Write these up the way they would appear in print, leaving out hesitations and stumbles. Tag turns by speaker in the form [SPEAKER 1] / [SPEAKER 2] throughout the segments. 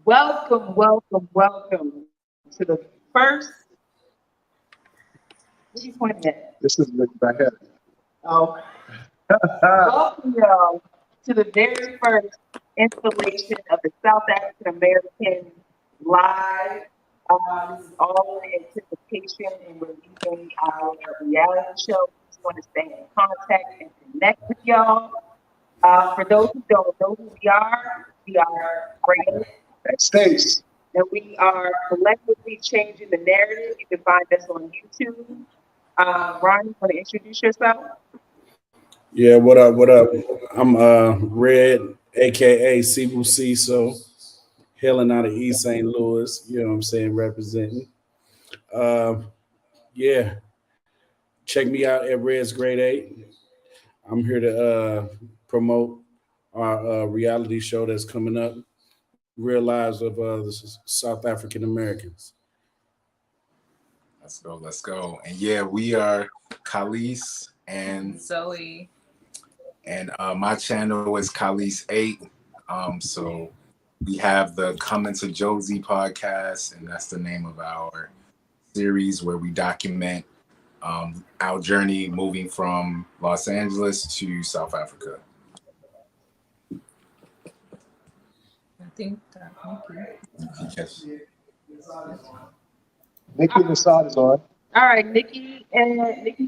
[SPEAKER 1] welcome to the first. What are you pointing at?
[SPEAKER 2] This is looking back at it.
[SPEAKER 1] Oh, welcome y'all to the very first installation of the South African American Live. This is all in anticipation and releasing our reality show. We just want to stay in contact and connect with y'all. For those who don't know who we are Brandon,
[SPEAKER 2] That stays.
[SPEAKER 1] and we are collectively changing the narrative. You can find us on YouTube. Ron, you want to introduce yourself?
[SPEAKER 3] Yeah, what up? What up? I'm Red, aka Cebu Ciso, hailing out of East St. Louis. You know what I'm saying, representing. Uh, yeah, check me out at Red's Grade 8. I'm here to promote our reality show that's coming up, Real Lives of the South African Americans.
[SPEAKER 4] Let's go. And yeah, we are Khalees and
[SPEAKER 5] Zoe.
[SPEAKER 4] And my channel is Khalees8. So we have the Coming to Josie podcast, and that's the name of our series where we document our journey moving from Los Angeles to South Africa.
[SPEAKER 5] I think that.
[SPEAKER 4] Yes.
[SPEAKER 2] Nikki Nassad is on.
[SPEAKER 1] All right, Nikki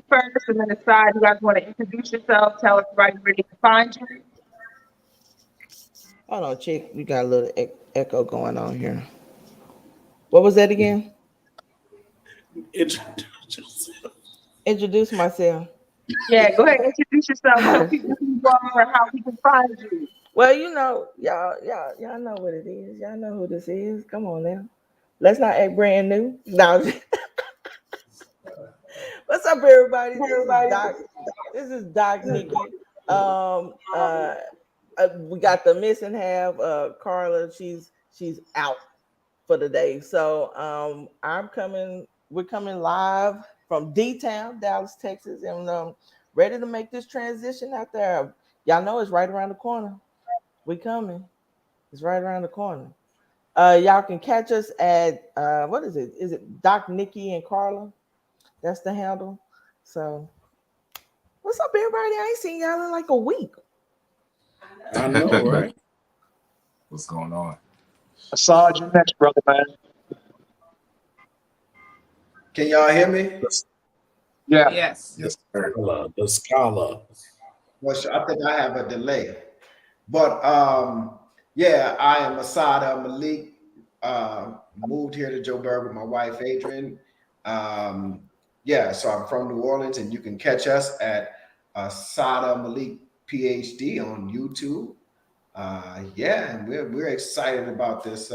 [SPEAKER 1] first, and then Asad. You guys want to introduce yourself? Tell everybody where they can find you.
[SPEAKER 6] Hold on, chick. We got a little echo going on here. What was that again? Introduce myself.
[SPEAKER 1] Yeah, go ahead, introduce yourself. Tell people who you are and how we can find you.
[SPEAKER 6] Well, you know, y'all know what it is. Y'all know who this is. Come on now. Let's not act brand new. No. What's up, everybody? This is Doc Nikki. We got the missing half. Carla, she's out for the day. So we're coming live from D-Town, Dallas, Texas, and ready to make this transition out there. Y'all know it's right around the corner. We coming. It's right around the corner. Y'all can catch us at what is it? Is it Doc Nikki and Carla? That's the handle. So what's up, everybody? I ain't seen y'all in like a week.
[SPEAKER 3] I know, right?
[SPEAKER 4] What's going on?
[SPEAKER 2] Assad, you next, brother, man.
[SPEAKER 7] Can y'all hear me?
[SPEAKER 2] Yeah.
[SPEAKER 5] Yes.
[SPEAKER 4] Yes, sir.
[SPEAKER 3] The scholar.
[SPEAKER 7] Well, I think I have a delay. But yeah, I am Asada Malik. Moved here to Joburg with my wife, Adrian. Yeah, so I'm from New Orleans, and you can catch us at Asada Malik PhD on YouTube. Yeah, and we're excited about this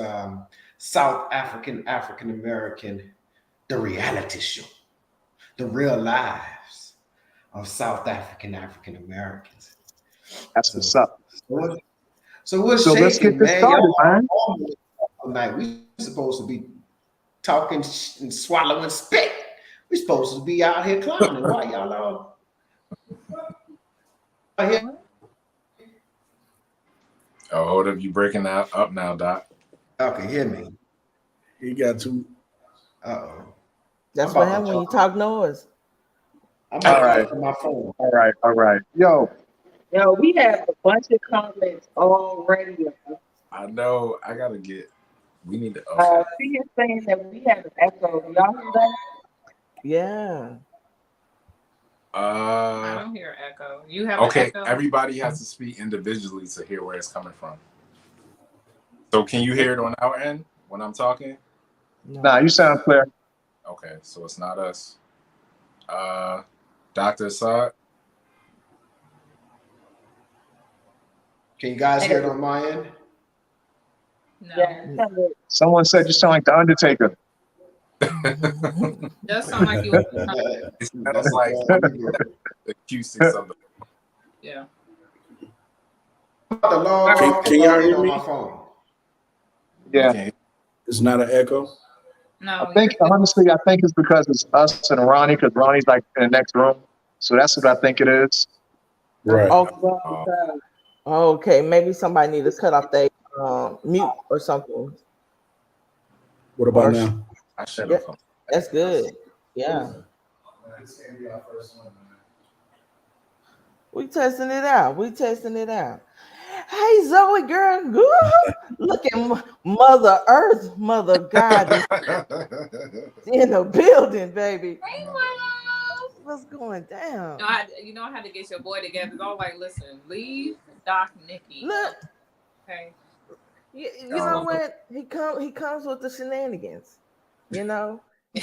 [SPEAKER 7] South African American, the reality show, the real lives of South African Americans.
[SPEAKER 2] That's what's up.
[SPEAKER 7] So we're
[SPEAKER 2] So let's get
[SPEAKER 7] shaking,
[SPEAKER 2] this
[SPEAKER 7] man.
[SPEAKER 2] started, man.
[SPEAKER 7] Tonight we supposed to be talking and swallowing spit. We're supposed to be out here clowning. Why y'all all out here?
[SPEAKER 4] Oh, hold up. You breaking up now, Doc.
[SPEAKER 7] Y'all can hear me.
[SPEAKER 3] He got two.
[SPEAKER 7] Uh-oh.
[SPEAKER 6] That's
[SPEAKER 7] I'm
[SPEAKER 6] what
[SPEAKER 7] about
[SPEAKER 6] happens
[SPEAKER 7] to
[SPEAKER 6] when you talk noise.
[SPEAKER 7] I'm
[SPEAKER 2] All
[SPEAKER 7] about to
[SPEAKER 2] right.
[SPEAKER 7] talk to my phone.
[SPEAKER 2] All right. Yo,
[SPEAKER 1] We have a bunch of comments already.
[SPEAKER 4] I know. I gotta get. We need to.
[SPEAKER 1] She is saying that we have an echo. Do y'all hear that?
[SPEAKER 6] Yeah.
[SPEAKER 5] I don't hear echo. You have an
[SPEAKER 4] Okay.
[SPEAKER 5] echo?
[SPEAKER 4] Everybody has to speak individually to hear where it's coming from. So can you hear it on our end when I'm talking?
[SPEAKER 6] No.
[SPEAKER 2] nah, you sound clear.
[SPEAKER 4] Okay, so it's not us. Dr. Assad.
[SPEAKER 7] Can you guys hear it on my end?
[SPEAKER 5] No.
[SPEAKER 1] Yeah.
[SPEAKER 2] Someone said you sound like the Undertaker.
[SPEAKER 5] Does sound like you.
[SPEAKER 4] It sounds like the acoustics of the.
[SPEAKER 5] Yeah.
[SPEAKER 7] I'm about to log off
[SPEAKER 3] Can
[SPEAKER 7] and
[SPEAKER 3] y'all
[SPEAKER 7] log in
[SPEAKER 3] hear
[SPEAKER 7] on
[SPEAKER 3] me?
[SPEAKER 7] my phone.
[SPEAKER 2] Yeah.
[SPEAKER 4] Okay.
[SPEAKER 3] It's not an echo.
[SPEAKER 5] No.
[SPEAKER 2] I think honestly, it's because it's us and Ronnie, because Ronnie's like in the next room. So that's what I think it is.
[SPEAKER 3] Right.
[SPEAKER 6] Okay, maybe somebody need to cut off their mute or something.
[SPEAKER 3] What about now?
[SPEAKER 4] I should
[SPEAKER 6] Yeah.
[SPEAKER 4] have.
[SPEAKER 6] That's good. Yeah. We testing it out. We testing it out. Hey, Zoe, girl. Woo! Look at Mother Earth, Mother God is in the building, baby. What's going down?
[SPEAKER 5] You know, I had to get your boy together. I was like, listen, leave Doc Nikki.
[SPEAKER 6] Look,
[SPEAKER 5] Okay.
[SPEAKER 6] you know what? He comes with the shenanigans. You know,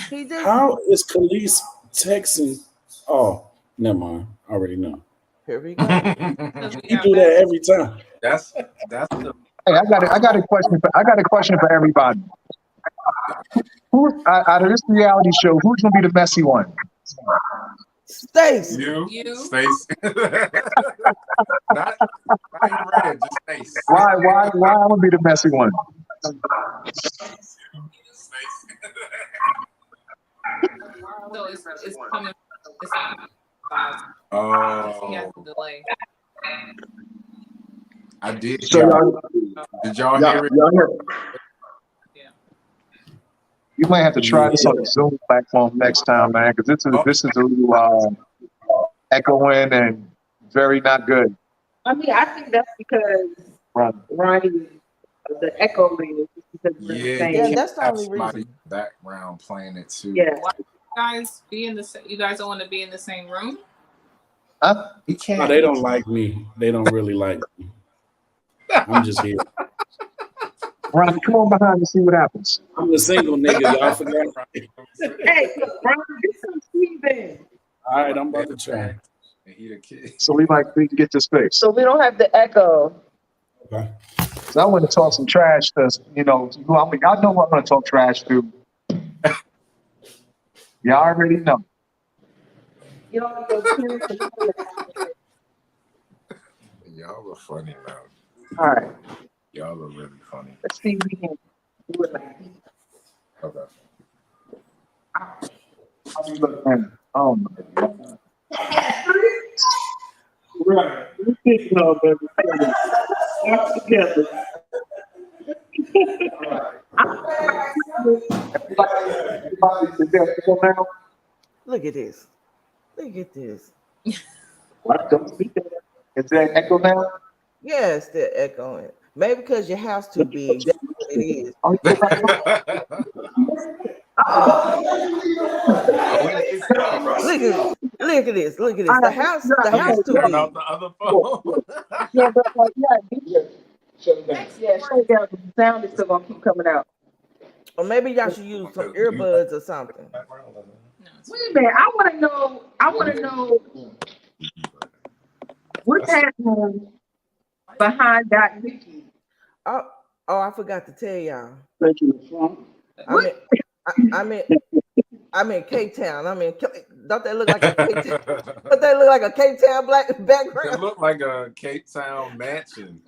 [SPEAKER 6] he just
[SPEAKER 3] How is Khalees texting? Oh, never mind. I already know.
[SPEAKER 6] here we go.
[SPEAKER 3] You do that every time.
[SPEAKER 4] That's the
[SPEAKER 2] Hey, I got a question for everybody. Who out of this reality show, who's gonna be the messy one?
[SPEAKER 6] Stacy.
[SPEAKER 5] You.
[SPEAKER 4] Stacy. not red, just Stacy.
[SPEAKER 2] Why I'm gonna be the messy one?
[SPEAKER 5] So it's coming. It's coming. He has
[SPEAKER 4] Oh,
[SPEAKER 5] a delay.
[SPEAKER 4] I did.
[SPEAKER 2] So
[SPEAKER 4] Did y'all hear it?
[SPEAKER 5] Yeah.
[SPEAKER 2] you might have to try this on the Zoom platform next time, man, because this is a little echoing and very not good.
[SPEAKER 1] I mean, I think that's because
[SPEAKER 2] Right.
[SPEAKER 1] Ronnie, the echo is because we're
[SPEAKER 4] Yeah,
[SPEAKER 1] saying,
[SPEAKER 6] Yeah, that's the
[SPEAKER 4] have
[SPEAKER 6] only
[SPEAKER 4] somebody
[SPEAKER 6] reason.
[SPEAKER 4] in the background playing it too.
[SPEAKER 1] yeah.
[SPEAKER 5] You guys don't want to be in the same room?
[SPEAKER 2] Huh?
[SPEAKER 4] He can't.
[SPEAKER 3] No, they don't like me. They don't really like me. I'm just here.
[SPEAKER 2] Ron, come on behind and see what happens.
[SPEAKER 3] I'm the single nigga. Y'all forgot.
[SPEAKER 1] Hey, Ronnie, get some Steven.
[SPEAKER 3] All right, I'm about to try.
[SPEAKER 4] And he the kid.
[SPEAKER 2] So we can get this fixed.
[SPEAKER 1] So we don't have the echo.
[SPEAKER 3] Okay.
[SPEAKER 2] So I want to talk some trash to, y'all know what I'm going to talk trash to. Y'all already know.
[SPEAKER 1] You don't have to
[SPEAKER 4] Y'all are funny, man.
[SPEAKER 1] All right.
[SPEAKER 4] Y'all are really funny.
[SPEAKER 1] Let's see if we can do it like this.
[SPEAKER 4] Okay.
[SPEAKER 2] I mean, look, man. Oh my God. Right. We're kicking off everything. All together. Now.
[SPEAKER 6] Look at this. Look at this.
[SPEAKER 2] What? Don't speak that. Is there echo now?
[SPEAKER 6] Yeah, it's still echoing. Maybe because your house too big. That's what it is.
[SPEAKER 2] Oh,
[SPEAKER 6] Look at this. Look at this. The house too
[SPEAKER 4] Turn
[SPEAKER 6] big.
[SPEAKER 4] off the other phone.
[SPEAKER 1] Yeah, but shut it down. Yeah, shut it down. The sound is still gonna keep coming out.
[SPEAKER 6] Or maybe y'all should use some earbuds or something.
[SPEAKER 5] No,
[SPEAKER 1] Wait a minute. I want to know what's happening behind Dot Nikki.
[SPEAKER 6] Oh, I forgot to tell y'all.
[SPEAKER 2] Thank you.
[SPEAKER 6] I'm in Cape Town. Don't they look like a Cape Town? Don't they look like a Cape Town black
[SPEAKER 4] It
[SPEAKER 6] background?
[SPEAKER 4] looked like a Cape Town mansion.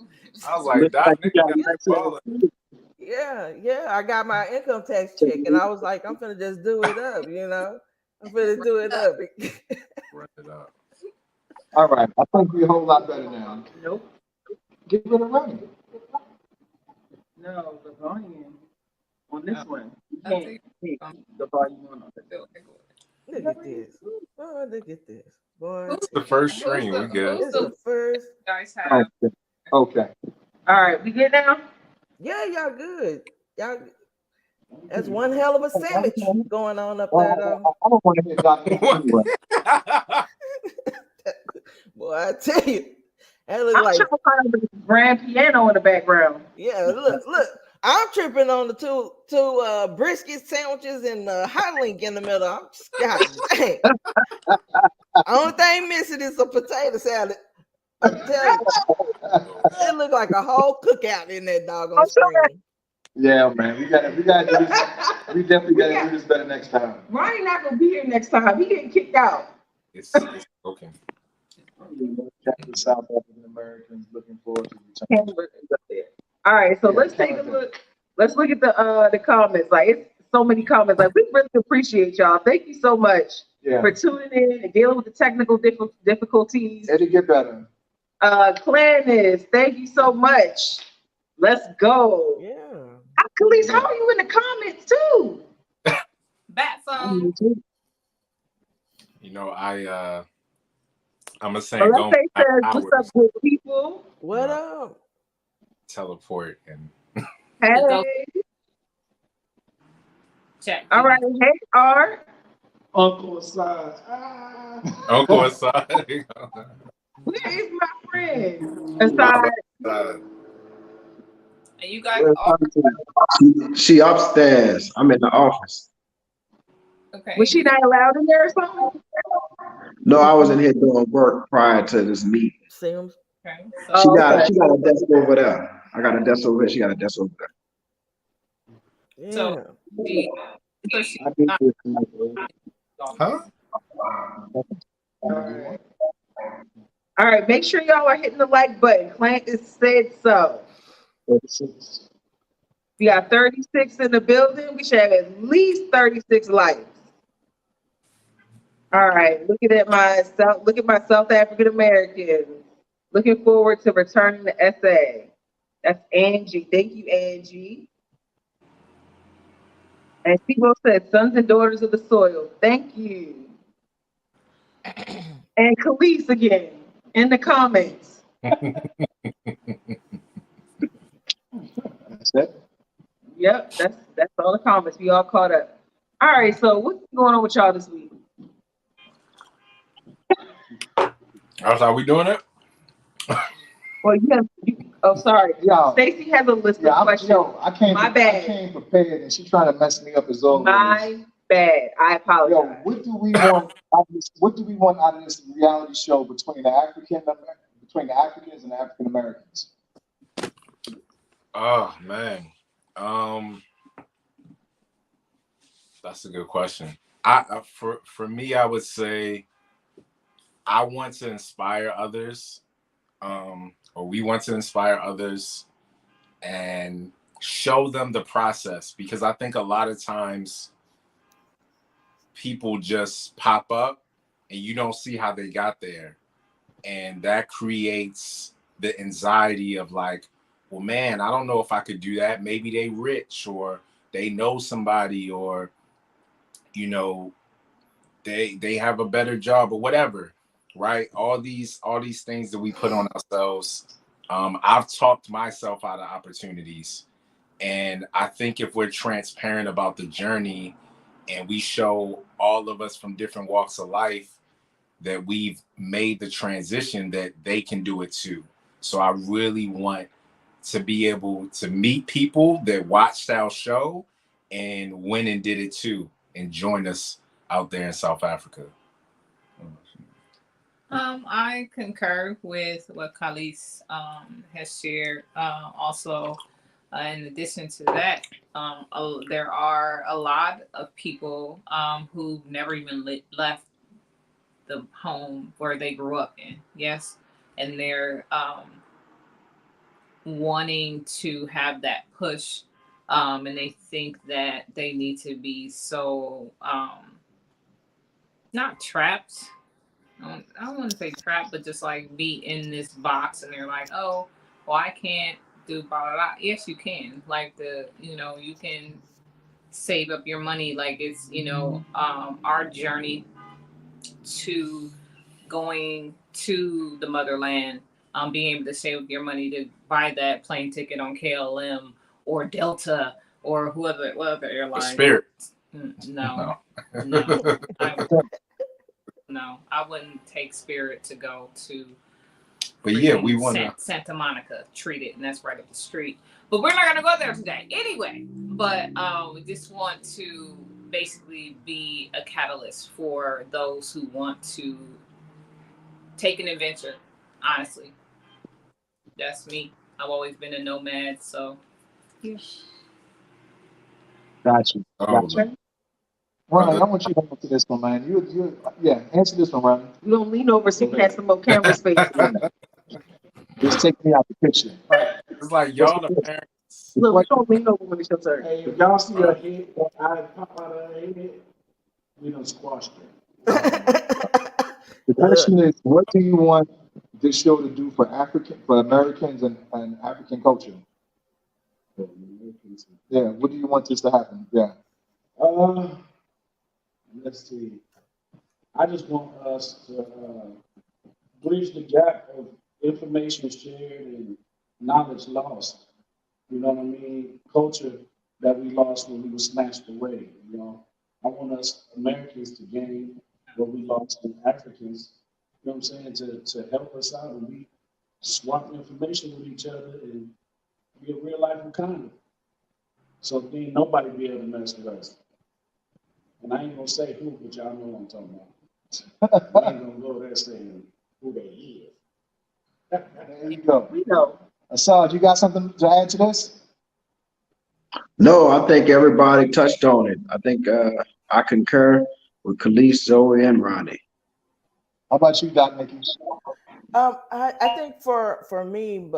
[SPEAKER 4] I was like, Doc Nick got balling.
[SPEAKER 6] Yeah. I got my income tax check, and I was like, I'm gonna just do it up, you know. I'm gonna do it up.
[SPEAKER 4] Run it up.
[SPEAKER 2] All right. I think we're a whole lot better now.
[SPEAKER 1] Nope.
[SPEAKER 2] Give it a run.
[SPEAKER 1] No, the volume on this one. You
[SPEAKER 5] I'll
[SPEAKER 1] can't
[SPEAKER 5] take
[SPEAKER 1] see the volume on it.
[SPEAKER 6] Look at this. Oh, look at this. Boy,
[SPEAKER 4] It's the first string. We good.
[SPEAKER 6] it's the first.
[SPEAKER 5] You guys have.
[SPEAKER 2] Okay.
[SPEAKER 1] All right, we good now?
[SPEAKER 6] Yeah, y'all good. Y'all. That's one hell of a sandwich going on up there,
[SPEAKER 2] I
[SPEAKER 6] though.
[SPEAKER 2] don't want to hit Dr. Anyway.
[SPEAKER 6] Boy, I tell you, that look
[SPEAKER 1] I'm
[SPEAKER 6] like
[SPEAKER 1] trying to find the grand piano in the background.
[SPEAKER 6] yeah. Look. I'm tripping on the two brisket sandwiches and hot link in the middle. I'm just, God dang. Only thing missing is a potato salad. I'm telling you, it looked like a whole cookout in that doggone screen.
[SPEAKER 2] Yeah, man. We gotta do this. We definitely gotta do this better next time.
[SPEAKER 1] Ronnie not gonna be here next time. He getting kicked out.
[SPEAKER 4] It's okay.
[SPEAKER 2] South African Americans looking forward to return.
[SPEAKER 1] All right, so let's take a look. Let's look at the comments. Like, it's so many comments. Like, we really appreciate y'all. Thank you so much for tuning in and dealing with the technical difficulties.
[SPEAKER 2] It'll get better.
[SPEAKER 1] Clannis, thank you so much. Let's go.
[SPEAKER 6] Yeah.
[SPEAKER 1] Khalees, how are you in the comments too?
[SPEAKER 5] Bat phone.
[SPEAKER 4] You know, I'm saying
[SPEAKER 1] Alexei
[SPEAKER 4] going back
[SPEAKER 1] says, what's up
[SPEAKER 4] hours,
[SPEAKER 1] with people?
[SPEAKER 6] What up?
[SPEAKER 4] teleport and
[SPEAKER 1] Hey.
[SPEAKER 5] Go check.
[SPEAKER 1] All right. Hey, Art.
[SPEAKER 8] Uncle Asad.
[SPEAKER 4] Uncle Asad.
[SPEAKER 1] Where is my friend? Aside.
[SPEAKER 5] And you guys
[SPEAKER 7] She upstairs. I'm in the office.
[SPEAKER 5] okay.
[SPEAKER 1] Was she not allowed in there or something?
[SPEAKER 7] No, I was in here doing work prior to this meeting.
[SPEAKER 6] Sims.
[SPEAKER 5] Okay.
[SPEAKER 1] Oh,
[SPEAKER 7] She got
[SPEAKER 1] okay.
[SPEAKER 7] she got a desk over there. I got a desk over here. She got a desk over there.
[SPEAKER 6] Yeah.
[SPEAKER 5] So she,
[SPEAKER 8] I did this.
[SPEAKER 4] Huh?
[SPEAKER 1] All right. Make sure y'all are hitting the like button. Clint has said so. We got 36 in the building. We should have at least 36 likes. All right. Look at my South African Americans. Looking forward to returning the SA. That's Angie. Thank you, Angie. And Steve said, sons and daughters of the soil. Thank you. And Khalees again in the comments.
[SPEAKER 2] That's it.
[SPEAKER 1] Yep, that's all the comments. We all caught up. All right, so what's going on with y'all this week?
[SPEAKER 4] That's how we doing it?
[SPEAKER 1] Well, sorry.
[SPEAKER 2] Yeah.
[SPEAKER 1] Stacey has a list of questions.
[SPEAKER 2] I came.
[SPEAKER 1] My bad.
[SPEAKER 2] I came prepared, and she's trying to mess me up as always.
[SPEAKER 1] My bad. I apologize.
[SPEAKER 2] Yo, what do we want? What do we want out of this reality show between the Africans and the African Americans?
[SPEAKER 4] Oh man. That's a good question. For me, I would say I want to inspire others, or we want to inspire others and show them the process, because I think a lot of times people just pop up and you don't see how they got there. And that creates the anxiety of like, well, man, I don't know if I could do that. Maybe they rich, or they know somebody, or, you know, they have a better job or whatever, right? All these things that we put on ourselves. I've talked myself out of opportunities. And I think if we're transparent about the journey and we show all of us from different walks of life that we've made the transition, that they can do it too. So I really want to be able to meet people that watched our show and went and did it too and joined us out there in South Africa.
[SPEAKER 5] I concur with what Khalees has shared. Also, in addition to that, there are a lot of people who've never even left the home where they grew up in. Yes, and they're wanting to have that push, and they think that they need to be so not trapped. I don't want to say trapped, but just like be in this box, and they're like, oh, well, I can't do blah blah blah. Yes, you can. Like you can save up your money. Like it's our journey to going to the motherland, being able to save up your money to buy that plane ticket on KLM or Delta or what other airline?
[SPEAKER 4] Spirit.
[SPEAKER 5] No. No, I wouldn't take Spirit to go to.
[SPEAKER 4] But yeah, we want
[SPEAKER 5] Santa Monica, treat it, and that's right up the street. But we're not gonna go there today, anyway. But we just want to basically be a catalyst for those who want to take an adventure. Honestly, that's me. I've always been a nomad, so.
[SPEAKER 2] Gotcha.
[SPEAKER 4] Oh,
[SPEAKER 2] Ronnie, I want you to answer this one, man. Answer this one, Ronnie.
[SPEAKER 1] You don't lean over so you can have some more camera space.
[SPEAKER 2] Just take me out the picture.
[SPEAKER 4] it's like y'all the parents.
[SPEAKER 1] Look, we don't lean over when it's your turn.
[SPEAKER 8] Hey, if y'all see a head pop out of her head, we done squashed it.
[SPEAKER 2] The question is, what do you want this show to do for Americans and African culture? Yeah. What do you want this to happen? Yeah.
[SPEAKER 8] Let's see. I just want us to bridge the gap of information shared and knowledge lost. You know what I mean? Culture that we lost when we were snatched away. You know, I want us Americans to gain what we lost in Africans. You know what I'm saying? To help us out and we swap information with each other and be a real life economy. So then nobody be able to mess with us. And I ain't gonna say who, but y'all know what I'm talking about. I ain't gonna go there saying who they is.
[SPEAKER 2] There you go.
[SPEAKER 1] We know.
[SPEAKER 2] Assad, you got something to add to this?
[SPEAKER 7] No, I think everybody touched on it. I think I concur with Khalees, Zoe, and Ronnie.
[SPEAKER 2] How about you, Doc Nikki?
[SPEAKER 6] I think for me,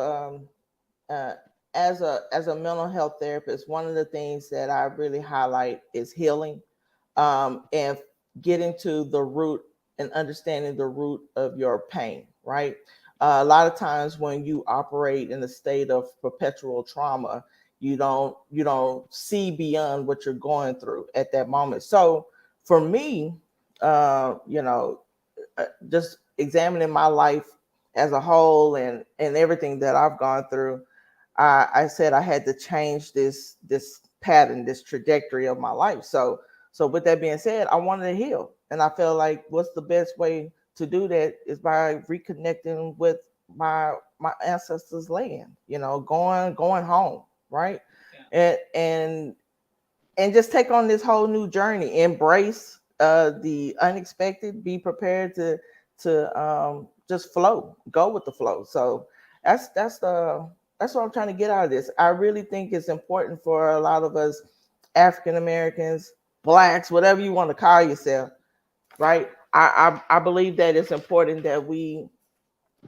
[SPEAKER 6] as a mental health therapist, one of the things that I really highlight is healing, and getting to the root and understanding the root of your pain. Right. A lot of times when you operate in a state of perpetual trauma, you don't see beyond what you're going through at that moment. So for me, just examining my life as a whole and everything that I've gone through, I said I had to change this pattern, this trajectory of my life. So with that being said, I wanted to heal, and I feel like what's the best way to do that is by reconnecting with my ancestors' land. Going home, right, and just take on this whole new journey. Embrace the unexpected. Be prepared to just flow, go with the flow. So that's what I'm trying to get out of this. I really think it's important for a lot of us African Americans, Blacks, whatever you want to call yourself, right? I believe that it's important that we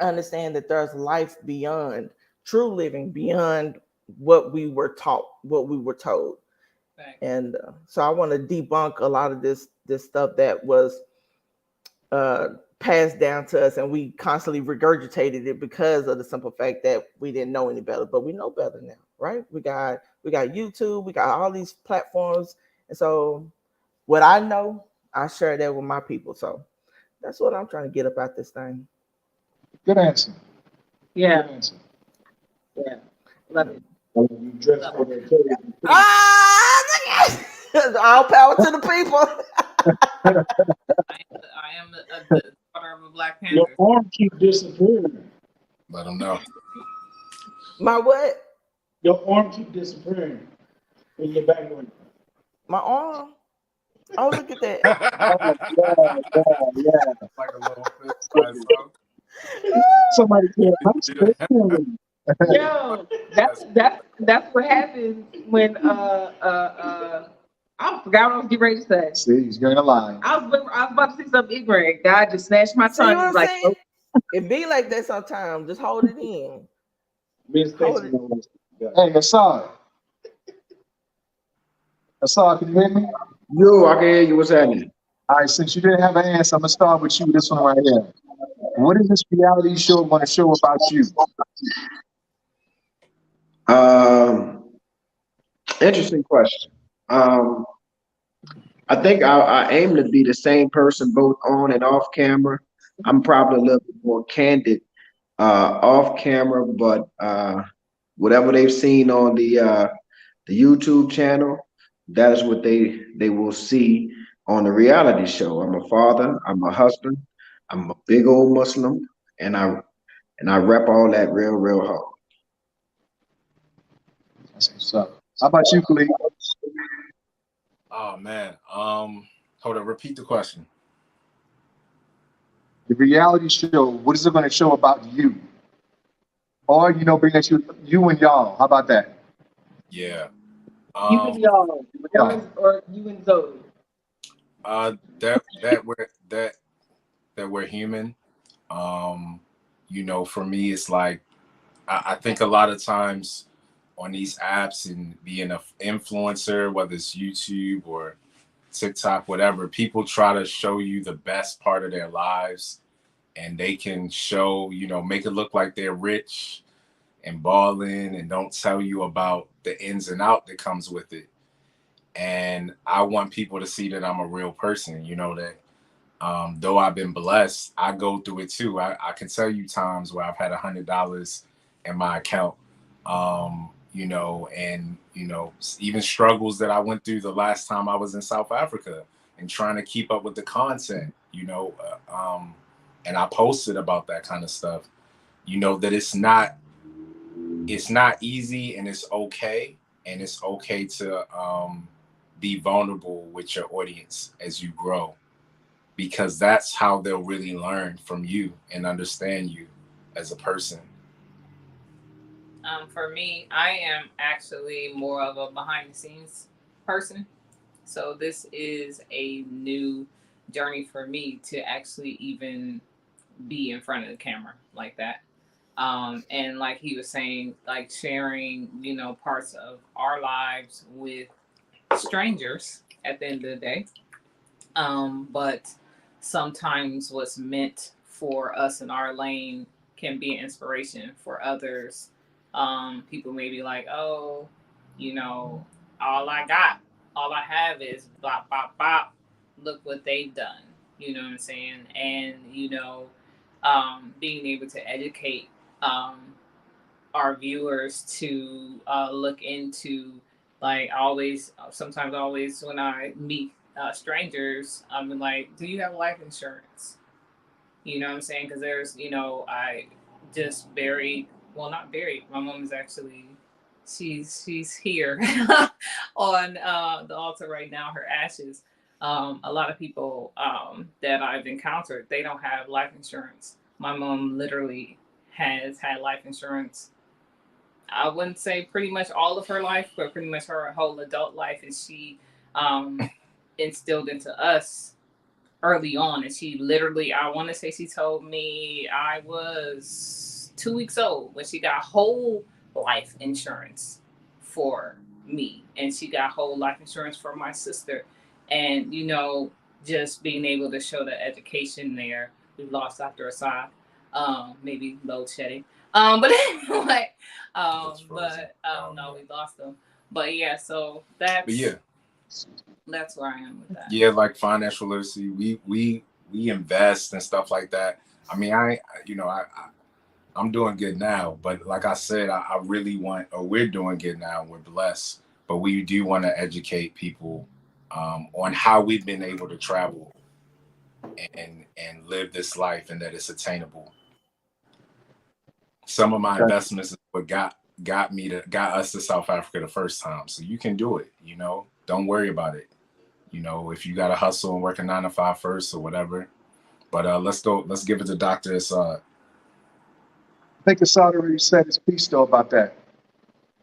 [SPEAKER 6] understand that there's life beyond true living, beyond what we were taught, what we were told. And so I want to debunk a lot of this stuff that was passed down to us, and we constantly regurgitated it because of the simple fact that we didn't know any better. But we know better now, right? We got YouTube, we got all these platforms, and so what I know, I share that with my people. So that's what I'm trying to get about this thing.
[SPEAKER 2] Good answer.
[SPEAKER 1] Yeah.
[SPEAKER 2] Good answer.
[SPEAKER 1] Yeah. Love it.
[SPEAKER 8] You dress for the occasion.
[SPEAKER 6] All power to the people.
[SPEAKER 5] I am the daughter of a Black
[SPEAKER 8] Your
[SPEAKER 5] Panther.
[SPEAKER 8] arm keep disappearing.
[SPEAKER 4] Let them know.
[SPEAKER 6] My what?
[SPEAKER 8] Your arm keep disappearing in your background.
[SPEAKER 6] My arm. Oh, look at that.
[SPEAKER 2] Yeah.
[SPEAKER 4] Like a little fist by itself.
[SPEAKER 2] Somebody said, I'm spitting.
[SPEAKER 1] Yo, that's what happens when I forgot what I was getting ready to say.
[SPEAKER 2] See, he's going to lie.
[SPEAKER 1] I was about to say something ignorant. God just snatched my
[SPEAKER 6] See
[SPEAKER 1] tongue.
[SPEAKER 6] what
[SPEAKER 1] He's
[SPEAKER 6] I'm
[SPEAKER 1] like,
[SPEAKER 6] saying? It be like that sometimes. Just hold it in.
[SPEAKER 8] Miss
[SPEAKER 6] Hold
[SPEAKER 8] Stacy
[SPEAKER 6] it.
[SPEAKER 8] knows.
[SPEAKER 2] Hey, Assad. Assad, can you hear me?
[SPEAKER 7] Yo, I can hear you. What's happening?
[SPEAKER 2] All right, since you didn't have an answer, I'm going to start with you, this one right here. What is this reality show going to show about you?
[SPEAKER 7] Interesting question. I think I aim to be the same person both on and off camera. I'm probably a little bit more candid off camera, but whatever they've seen on the YouTube channel, that is what they will see on the reality show. I'm a father, I'm a husband, I'm a big old Muslim, and I rep all that real hard.
[SPEAKER 2] That's what's up. How about you, Khalid?
[SPEAKER 4] Oh man. Hold on. Repeat the question.
[SPEAKER 2] The reality show, what is it going to show about you? Or, bring us you and y'all. How about that?
[SPEAKER 4] Yeah.
[SPEAKER 1] you and y'all, or you and Zoe.
[SPEAKER 4] That we're human. For me, it's like I think a lot of times on these apps and being an influencer, whether it's YouTube or TikTok, whatever, people try to show you the best part of their lives, and they can show, make it look like they're rich, and balling and don't tell you about the ins and out that comes with it. And I want people to see that I'm a real person, you know, that though I've been blessed, I go through it too. I can tell you times where I've had $100 in my account, you know, and, you know, even struggles that I went through the last time I was in South Africa and trying to keep up with the content, you know, and I posted about that kind of stuff, you know, that it's not easy, and it's okay. And it's okay to be vulnerable with your audience as you grow, because that's how they'll really learn from you and understand you as a person.
[SPEAKER 5] For me, I am actually more of a behind the scenes person. So this is a new journey for me to actually even be in front of the camera like that. And like he was saying, like sharing, you know, parts of our lives with strangers at the end of the day. But sometimes what's meant for us in our lane can be an inspiration for others. People may be like, oh, you know, all I have is bop, bop, bop. Look what they've done. You know what I'm saying? And, you know, being able to educate our viewers to look into, like, sometimes when I meet strangers, I'm like, do you have life insurance? You know what I'm saying? Because there's, you know, I just buried, well, not buried. My mom is actually, she's here on the altar right now, her ashes. A lot of people that I've encountered, they don't have life insurance. My mom literally has had life insurance, I wouldn't say pretty much all of her life, but pretty much her whole adult life. And she instilled into us early on. And she literally, I want to say she told me I was 2 weeks old when she got whole life insurance for me. And she got whole life insurance for my sister. And, you know, just being able to show the education there. We lost Dr. Assad, maybe load shedding. But anyway, no, we lost them. But yeah, so that's where I am with that.
[SPEAKER 4] Yeah, like financial literacy, we invest and stuff like that. I mean, I'm doing good now, but like I said, I really want, or we're doing good now, and we're blessed, but we do want to educate people on how we've been able to travel and live this life, and that it's attainable. Some of my investments is what got us to South Africa the first time. So you can do it, you know, don't worry about it. You know, if you got to hustle and work a 9 to 5 first or whatever. But let's give it to Dr. Assad.
[SPEAKER 2] I think Assad already said his piece though about that.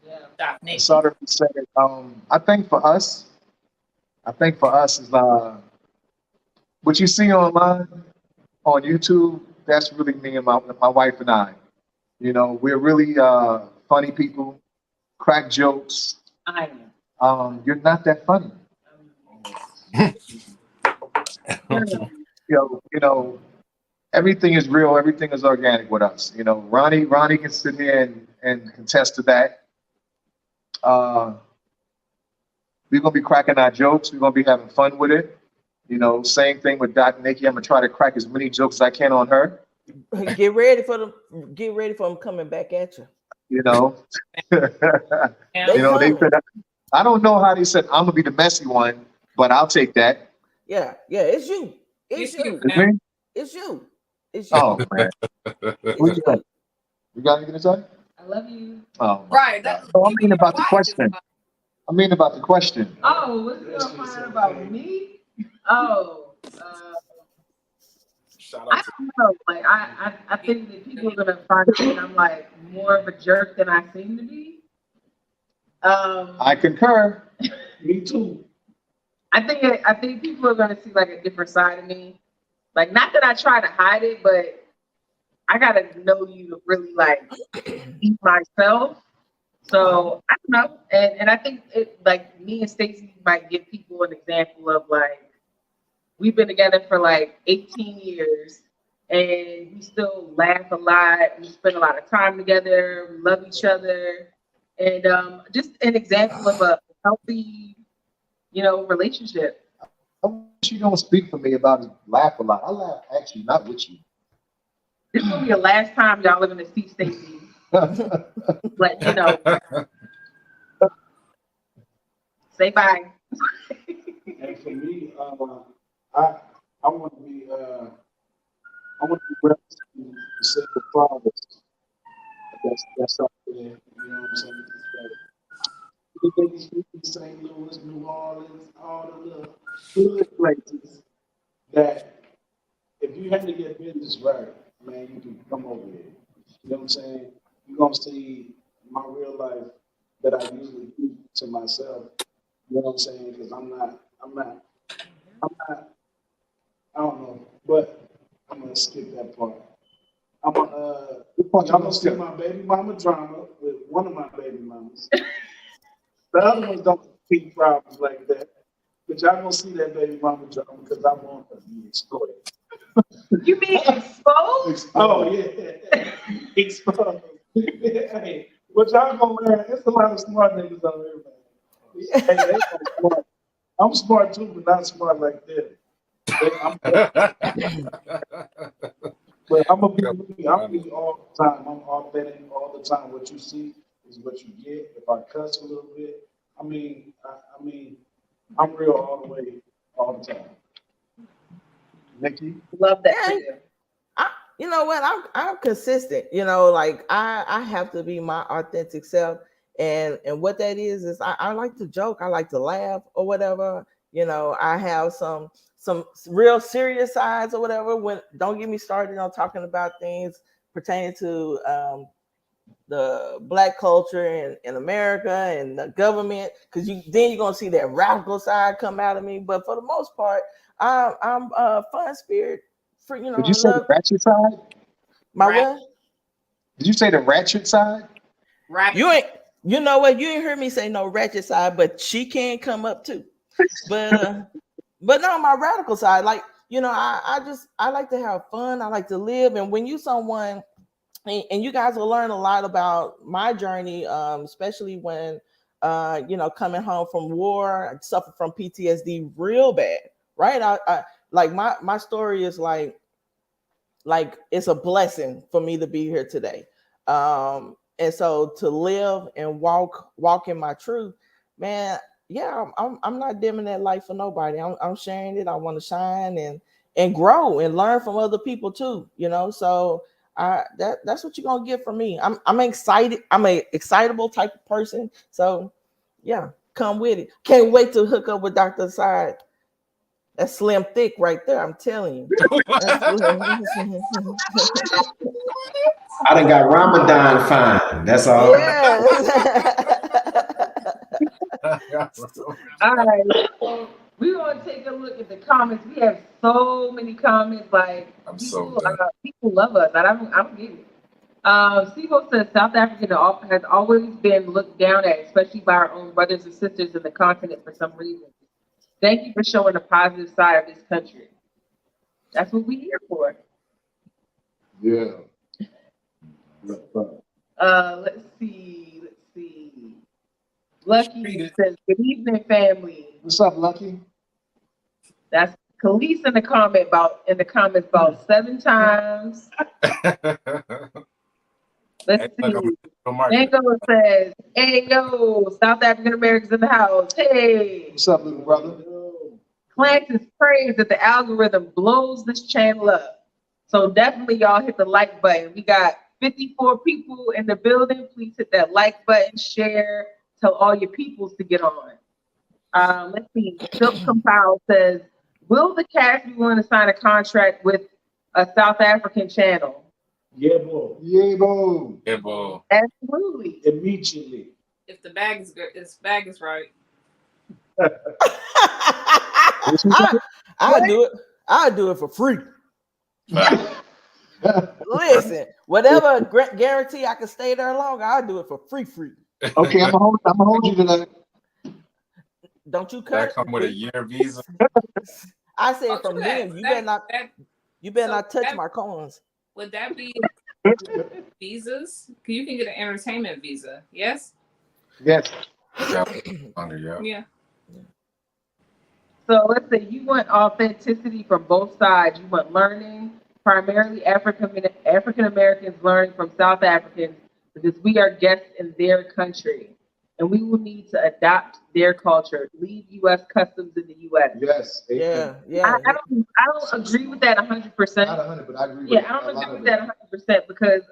[SPEAKER 5] Yeah,
[SPEAKER 2] Assad already said it. I think for us is what you see online on YouTube. That's really me and my wife and I. You know, we're really funny people, crack jokes.
[SPEAKER 1] I am.
[SPEAKER 2] You're not that funny. You know, everything is real. Everything is organic with us. You know, Ronnie can sit here and contest to that. We're gonna be cracking our jokes. We're gonna be having fun with it. You know, same thing with Dr. Nikki. I'm gonna try to crack as many jokes as I can on her.
[SPEAKER 6] Get ready for them coming back at you.
[SPEAKER 2] You know,
[SPEAKER 6] They
[SPEAKER 2] said, I don't know how they said I'm gonna be the messy one, but I'll take that.
[SPEAKER 6] Yeah, it's you. It's you.
[SPEAKER 2] Me?
[SPEAKER 6] It's you. It's you.
[SPEAKER 2] Oh man, what you got? You got anything to say?
[SPEAKER 1] I love you.
[SPEAKER 2] Oh,
[SPEAKER 5] right.
[SPEAKER 2] I mean about the question.
[SPEAKER 1] Oh, what's you gonna find out about me? Oh. I don't know. Like I think that people are gonna find that I'm like more of a jerk than I seem to be.
[SPEAKER 2] I concur.
[SPEAKER 8] Me too.
[SPEAKER 1] I think people are gonna see like a different side of me. Like, not that I try to hide it, but I gotta know you to really like be myself. So I don't know, and I think it, like, me and Stacey might give people an example of, like, we've been together for like 18 years. and we still laugh a lot. We spend a lot of time together. We love each other, and just an example of a healthy, relationship.
[SPEAKER 2] I wish you don't speak for me about laugh a lot. I laugh actually not with you.
[SPEAKER 1] This will be the last time y'all live in the Sea Stacy. Let you know. Say bye.
[SPEAKER 8] And for me, I want to be representing the single fathers. That's up there. You know what I'm saying? The biggest in St. Louis, New Orleans, all the little hood places that if you handle your business right, man, you can come over here. You know what I'm saying? You're gonna see my real life that I usually keep to myself. You know what I'm saying? Because I'm not, I don't know, but I'm gonna skip that part. I'm gonna, y'all gonna see my baby mama drama with one of my baby mamas. The other ones don't keep problems like that. But y'all gonna see that baby mama drama because I want her to be exploited.
[SPEAKER 1] You mean exposed?
[SPEAKER 8] Oh yeah, exposed. Hey, what y'all gonna learn? There's a lot of smart niggas out here, man. Hey, they so smart. I'm smart too, but not smart like that. But I'm gonna be I'm me all the time. I'm authentic all the time. What you see is what you get. If I cuss a little bit, I mean, I'm real all the way, all the time.
[SPEAKER 2] Nikki,
[SPEAKER 1] Love that.
[SPEAKER 6] Yeah. You know what? I'm consistent. Like I have to be my authentic self, and what that is I like to joke, I like to laugh or whatever. I have some real serious sides or whatever. When don't get me started on talking about things pertaining to the Black culture in America and the government, because you're gonna see that radical side come out of me. But for the most part, I'm a fun spirit. For
[SPEAKER 2] did you say the ratchet side?
[SPEAKER 6] My what?
[SPEAKER 2] Did you say the ratchet side?
[SPEAKER 5] Ratchet.
[SPEAKER 6] You know what? You ain't heard me say no ratchet side, but she can come up too. But no, my radical side, like I like to have fun. I like to live, and when you someone, and you guys will learn a lot about my journey, especially when coming home from war, I suffered from PTSD real bad, right? I like my story is like it's a blessing for me to be here today. And so to live and walk in my truth, man, yeah, I'm not dimming that light for nobody. I'm sharing it. I want to shine and grow and learn from other people too, so that's what you're gonna get from me. I'm excited. I'm a excitable type of person. So yeah, come with it. Can't wait to hook up with Dr. Side. That's slim thick right there. I'm telling you.
[SPEAKER 7] I done got Ramadan fine. That's all.
[SPEAKER 1] All right. We're gonna take a look at the comments. We have so many comments. Like people love us. I don't get it. Sibo says South Africa has always been looked down at, especially by our own brothers and sisters in the continent for some reason. Thank you for showing the positive side of this country. That's what we're here for.
[SPEAKER 2] Yeah.
[SPEAKER 1] Let's see. Lucky says, "Good evening, family."
[SPEAKER 2] What's up, Lucky?
[SPEAKER 1] That's Khalees in the comments about 7 times. Let's see. Mango says, "Hey yo, South African Americans in the house. Hey."
[SPEAKER 2] What's up, little brother?
[SPEAKER 1] Clarence prays that the algorithm blows this channel up. So definitely y'all hit the like button. We got 54 people in the building. Please hit that like button, share, tell all your peoples to get on. Let's see. Silk Compile says, "Will the cast be willing to sign a contract with a South African channel?"
[SPEAKER 8] Yeah, boy.
[SPEAKER 2] Yeah, boy.
[SPEAKER 4] Yeah, boy.
[SPEAKER 1] Absolutely.
[SPEAKER 8] Immediately.
[SPEAKER 5] If the bag is good, if the bag is right.
[SPEAKER 6] I'll do it. I'll do it for free. Listen, whatever guarantee I can stay there longer, I'll do it for free.
[SPEAKER 2] Okay, I'm gonna hold you to that.
[SPEAKER 6] Don't you
[SPEAKER 4] That
[SPEAKER 6] cut?
[SPEAKER 4] come with a year visa.
[SPEAKER 6] I said from them. You better not. You better
[SPEAKER 5] So
[SPEAKER 6] not touch
[SPEAKER 5] that-
[SPEAKER 6] my coins.
[SPEAKER 5] Would that be visas? You can get an entertainment visa. Yes.
[SPEAKER 2] Yes.
[SPEAKER 4] Longer, yeah.
[SPEAKER 5] Yeah.
[SPEAKER 1] So let's say you want authenticity from both sides. You want learning, primarily African Americans learning from South Africans because we are guests in their country. And we will need to adopt their culture, leave U.S. customs in the U.S.
[SPEAKER 2] Yes.
[SPEAKER 6] Yeah,
[SPEAKER 1] I
[SPEAKER 6] yeah.
[SPEAKER 1] don't agree with that 100%.
[SPEAKER 2] Not 100, but I agree with
[SPEAKER 1] Yeah, I
[SPEAKER 2] a
[SPEAKER 1] don't
[SPEAKER 2] lot
[SPEAKER 1] agree
[SPEAKER 2] of
[SPEAKER 1] with that 100% because,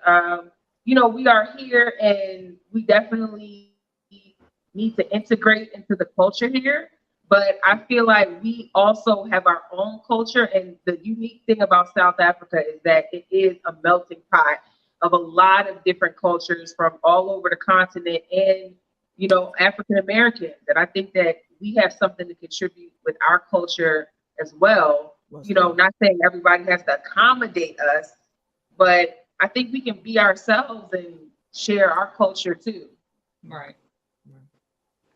[SPEAKER 1] you know, we are here and we definitely need to integrate into the culture here. But I feel like we also have our own culture. And the unique thing about South Africa is that it is a melting pot of a lot of different cultures from all over the continent and, you know, African Americans. And I think that we have something to contribute with our culture as well. You know, not saying everybody has to accommodate us, but I think we can be ourselves and share our culture too.
[SPEAKER 5] Right.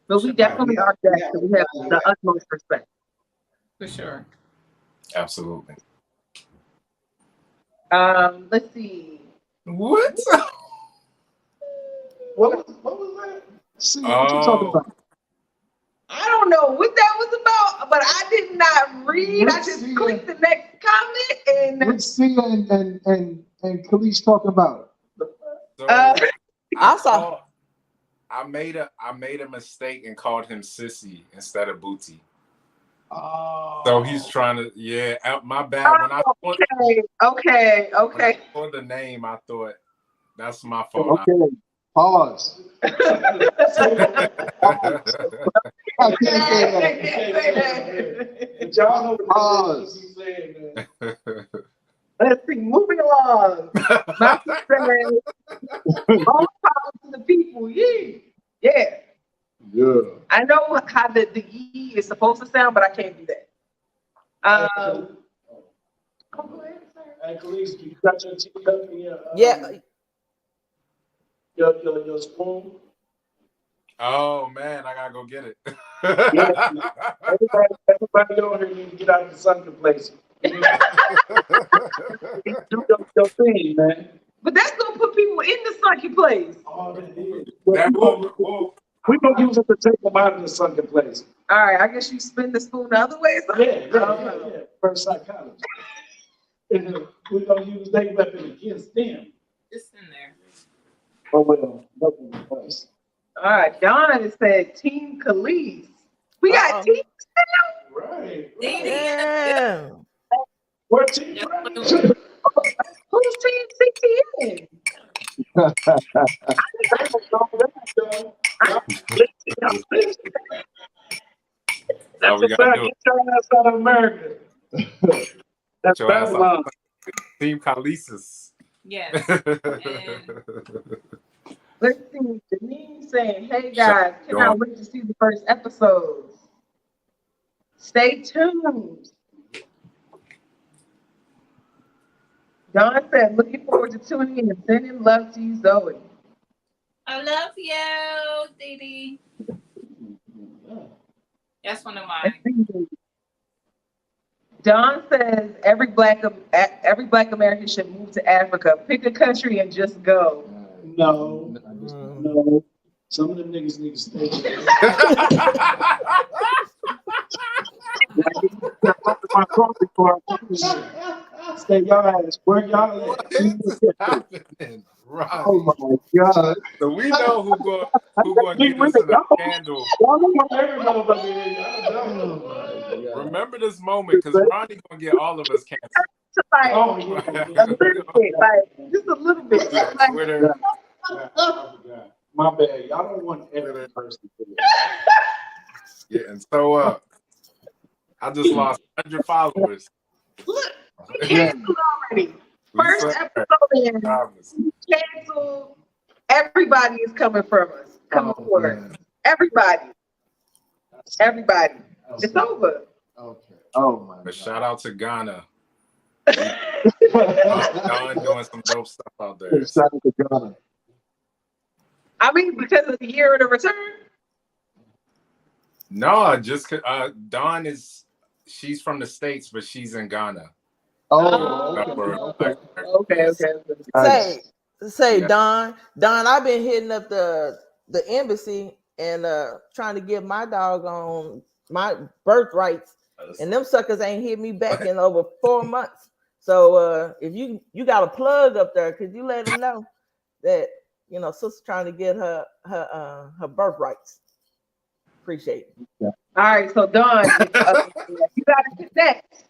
[SPEAKER 1] But we definitely are guests, so we have the utmost respect.
[SPEAKER 5] For sure.
[SPEAKER 4] Absolutely.
[SPEAKER 1] Let's see.
[SPEAKER 4] What?
[SPEAKER 2] What was that? See, what you
[SPEAKER 4] Oh.
[SPEAKER 2] talking about?
[SPEAKER 1] I don't know what that was about, but I did not read. I just
[SPEAKER 2] Let's see.
[SPEAKER 1] clicked the next comment and
[SPEAKER 2] What's Sia and Khalees talking about?
[SPEAKER 4] So
[SPEAKER 6] I saw.
[SPEAKER 4] I made a mistake and called him Sissy instead of Booty.
[SPEAKER 2] Oh.
[SPEAKER 4] So he's trying to, yeah, my bad. When I
[SPEAKER 1] okay.
[SPEAKER 4] saw the name, I thought that's my fault.
[SPEAKER 2] Okay. Pause. I can't say that.
[SPEAKER 8] But y'all know what
[SPEAKER 2] Pause.
[SPEAKER 8] he's saying, man.
[SPEAKER 1] Let's see, moving along. My friend, all power to the people. Yeah.
[SPEAKER 2] Yeah.
[SPEAKER 1] I know how the ye is supposed to sound, but I can't do that. Go ahead, sir.
[SPEAKER 8] Hey, Khalees, you got your teacup in your your spoon?
[SPEAKER 2] Oh man, I gotta go get it.
[SPEAKER 8] Everybody over here need to get out of the sunken place. Do your thing, man.
[SPEAKER 1] But that's gonna put people in the sunken place.
[SPEAKER 8] All that is.
[SPEAKER 4] That
[SPEAKER 8] We're gonna use it to take them out of the sunken place.
[SPEAKER 1] All right, I guess you spin the spoon the other way.
[SPEAKER 8] Yeah. First psychology. We're gonna use their weapon against them.
[SPEAKER 5] It's in there.
[SPEAKER 8] Oh well, nothing else.
[SPEAKER 1] All right, Donna has said Team Khalees. We got Team.
[SPEAKER 8] Right.
[SPEAKER 6] Yeah.
[SPEAKER 8] What team?
[SPEAKER 1] Who's Team CTN?
[SPEAKER 4] Oh, we gotta do it.
[SPEAKER 8] Outside of America. That's
[SPEAKER 4] Your ass
[SPEAKER 8] Babylon.
[SPEAKER 4] out. Team Khalees.
[SPEAKER 5] Yes.
[SPEAKER 1] Let's see. Janine saying, "Hey guys, cannot wait to see the first episodes. Stay tuned." Dawn said, "Looking forward to tuning in and sending love to you, Zoe."
[SPEAKER 5] I love you, Didi. That's one of mine.
[SPEAKER 1] Don says every black American should move to Africa. Pick a country and just go.
[SPEAKER 8] No. Some of them niggas need to stay there. Stay y'all ass. Where y'all at?
[SPEAKER 2] Oh my God.
[SPEAKER 4] So we know who going to get us in a scandal. Remember this moment, because Ronnie going to get all of us canceled.
[SPEAKER 1] Like,
[SPEAKER 8] Oh,
[SPEAKER 1] a little bit, like just a little bit. Like,
[SPEAKER 4] Twitter.
[SPEAKER 8] My bad. Y'all don't want every person to do it.
[SPEAKER 4] Yeah, and so I just lost 100 followers.
[SPEAKER 1] look, canceled already. First episode in, canceled. Everybody is coming from us. Coming for us. Everybody. It's over.
[SPEAKER 2] Okay. Oh my
[SPEAKER 4] But
[SPEAKER 2] God.
[SPEAKER 4] shout out to Ghana. Don doing some dope stuff out there.
[SPEAKER 2] Shout out to Ghana.
[SPEAKER 1] I mean, because of the year of the return.
[SPEAKER 4] No, just Dawn she's from the States, but she's in Ghana.
[SPEAKER 2] Oh,
[SPEAKER 4] That
[SPEAKER 2] okay.
[SPEAKER 4] were
[SPEAKER 2] Okay.
[SPEAKER 1] Okay.
[SPEAKER 6] Say,
[SPEAKER 4] Yeah.
[SPEAKER 6] Don, I've been hitting up the embassy and trying to get my dog on my birthrights, and them suckers ain't hit me back in over 4 months. So if you got a plug up there, could you let them know that sister trying to get her birthrights? Appreciate it.
[SPEAKER 1] All right, so Dawn, if you got to connect,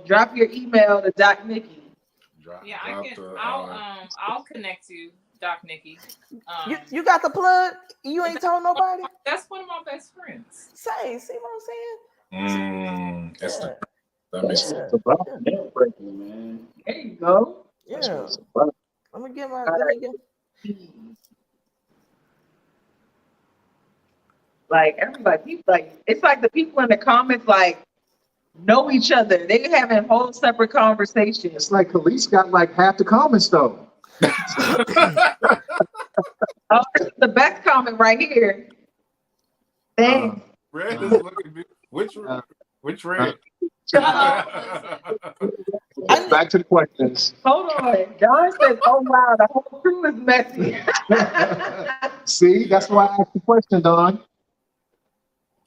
[SPEAKER 1] drop your email to Doc Nikki.
[SPEAKER 5] Yeah, I can. I'll connect you, Doc Nikki.
[SPEAKER 6] You got the plug? You ain't told nobody?
[SPEAKER 5] That's one of my best friends.
[SPEAKER 6] See what I'm saying?
[SPEAKER 4] That makes sense.
[SPEAKER 8] It's about networking, man.
[SPEAKER 1] There you go.
[SPEAKER 8] That's what
[SPEAKER 6] Yeah.
[SPEAKER 8] it's about.
[SPEAKER 6] Let me get my.
[SPEAKER 1] Like everybody, it's like the people in the comments know each other. They having whole separate conversations.
[SPEAKER 2] It's like Khalees got like half the comments though.
[SPEAKER 1] Oh, this is the best comment right here. Thanks.
[SPEAKER 4] Red is looking good. Which Red?
[SPEAKER 2] Back to the questions.
[SPEAKER 1] Hold on. Don says, "Oh wow, the whole crew is messy."
[SPEAKER 2] See, that's why I asked the question, Don.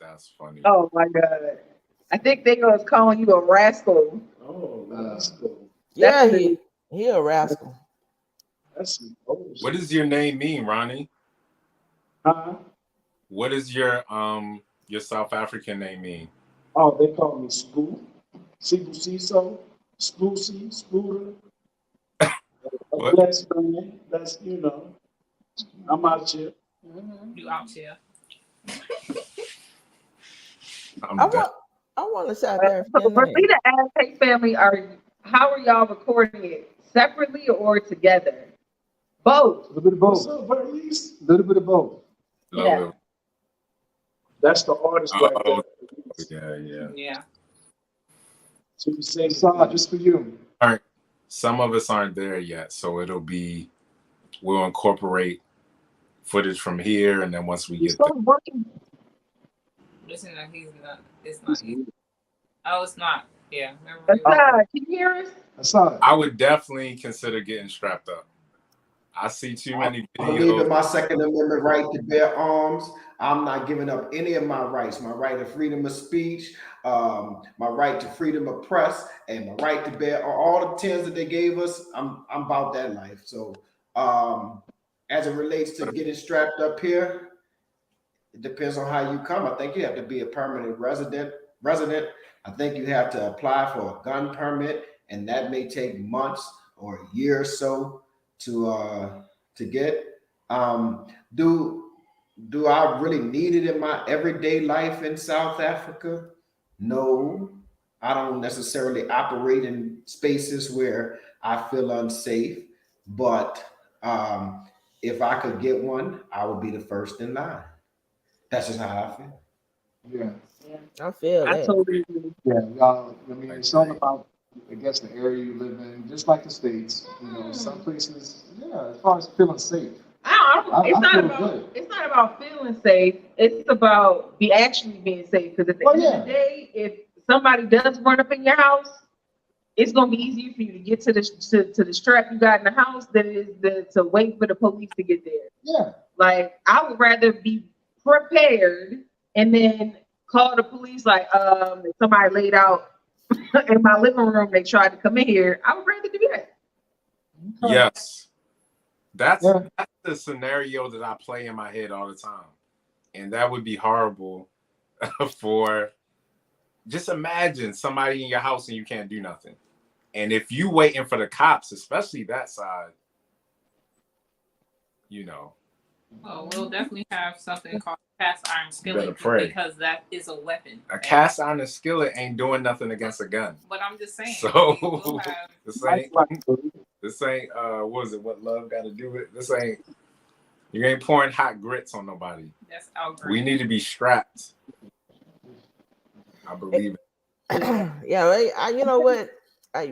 [SPEAKER 4] That's funny.
[SPEAKER 1] Oh my god. I think they was calling you a rascal.
[SPEAKER 8] Oh, that's cool.
[SPEAKER 6] Yeah, he a rascal.
[SPEAKER 8] That's
[SPEAKER 4] What does your name mean, Ronnie?
[SPEAKER 8] Huh?
[SPEAKER 4] What does your South African name mean?
[SPEAKER 8] Oh, they call me Spook. Sibusiso, Spoosie, Spooter. A blessed friend. That's, I'm out here.
[SPEAKER 5] You out here?
[SPEAKER 6] I want to South
[SPEAKER 1] So
[SPEAKER 6] African
[SPEAKER 1] for
[SPEAKER 6] name.
[SPEAKER 1] me to ask, hey family, how are y'all recording it? Separately or together? Both.
[SPEAKER 2] A little bit of
[SPEAKER 8] What's
[SPEAKER 2] both.
[SPEAKER 8] up, Bernice?
[SPEAKER 2] A little bit of both.
[SPEAKER 1] Yeah.
[SPEAKER 8] That's the artist right
[SPEAKER 4] Oh,
[SPEAKER 8] there.
[SPEAKER 5] Yeah.
[SPEAKER 8] So you say,
[SPEAKER 2] Just for you.
[SPEAKER 4] Some of us aren't there yet, so we'll incorporate footage from here, and then once we get there.
[SPEAKER 1] working.
[SPEAKER 5] Listen, it's not easy. Oh, it's not. Yeah.
[SPEAKER 1] Can you hear us?
[SPEAKER 2] I saw it.
[SPEAKER 4] I would definitely consider getting strapped up. I see too many
[SPEAKER 7] I believe in
[SPEAKER 4] videos.
[SPEAKER 7] my Second Amendment right to bear arms. I'm not giving up any of my rights. My right to freedom of speech, my right to freedom of press, and my right to bear all the tens that they gave us. I'm about that life. So as it relates to getting strapped up here, it depends on how you come. I think you have to be a permanent resident. I think you have to apply for a gun permit, and that may take months or a year or so to get. Do I really need it in my everyday life in South Africa? No, I don't necessarily operate in spaces where I feel unsafe, but if I could get one, I would be the first in line. That's just how I feel.
[SPEAKER 2] Yeah.
[SPEAKER 6] I feel
[SPEAKER 1] I
[SPEAKER 6] that.
[SPEAKER 1] totally agree.
[SPEAKER 2] Yeah. I mean, it's all about, I guess, the area you live in, just like the States. Some places, as far as feeling safe.
[SPEAKER 1] It's not about feeling safe. It's about actually being safe. Because at the end of the day, if somebody does run up in your house, it's gonna be easier for you to get to the strap you got in the house than it is to wait for the police to get there.
[SPEAKER 2] Yeah.
[SPEAKER 1] Like I would rather be prepared and then call the police. Like if somebody laid out in my living room, they tried to come in here. I would rather do that.
[SPEAKER 4] Yes. That's the scenario that I play in my head all the time. And that would be horrible for, just imagine somebody in your house and you can't do nothing. And if you waiting for the cops, especially that side,
[SPEAKER 5] Oh, we'll definitely have something called cast iron skillet
[SPEAKER 4] pray.
[SPEAKER 5] because that is a weapon.
[SPEAKER 4] A cast iron skillet ain't doing nothing against a gun.
[SPEAKER 5] But I'm just saying.
[SPEAKER 4] So
[SPEAKER 5] we'll have,
[SPEAKER 4] this ain't what is it? What love got to do with this? Ain't you ain't pouring hot grits on nobody.
[SPEAKER 5] that's outrageous.
[SPEAKER 4] We need to be strapped. I believe it.
[SPEAKER 6] Yeah, you know what?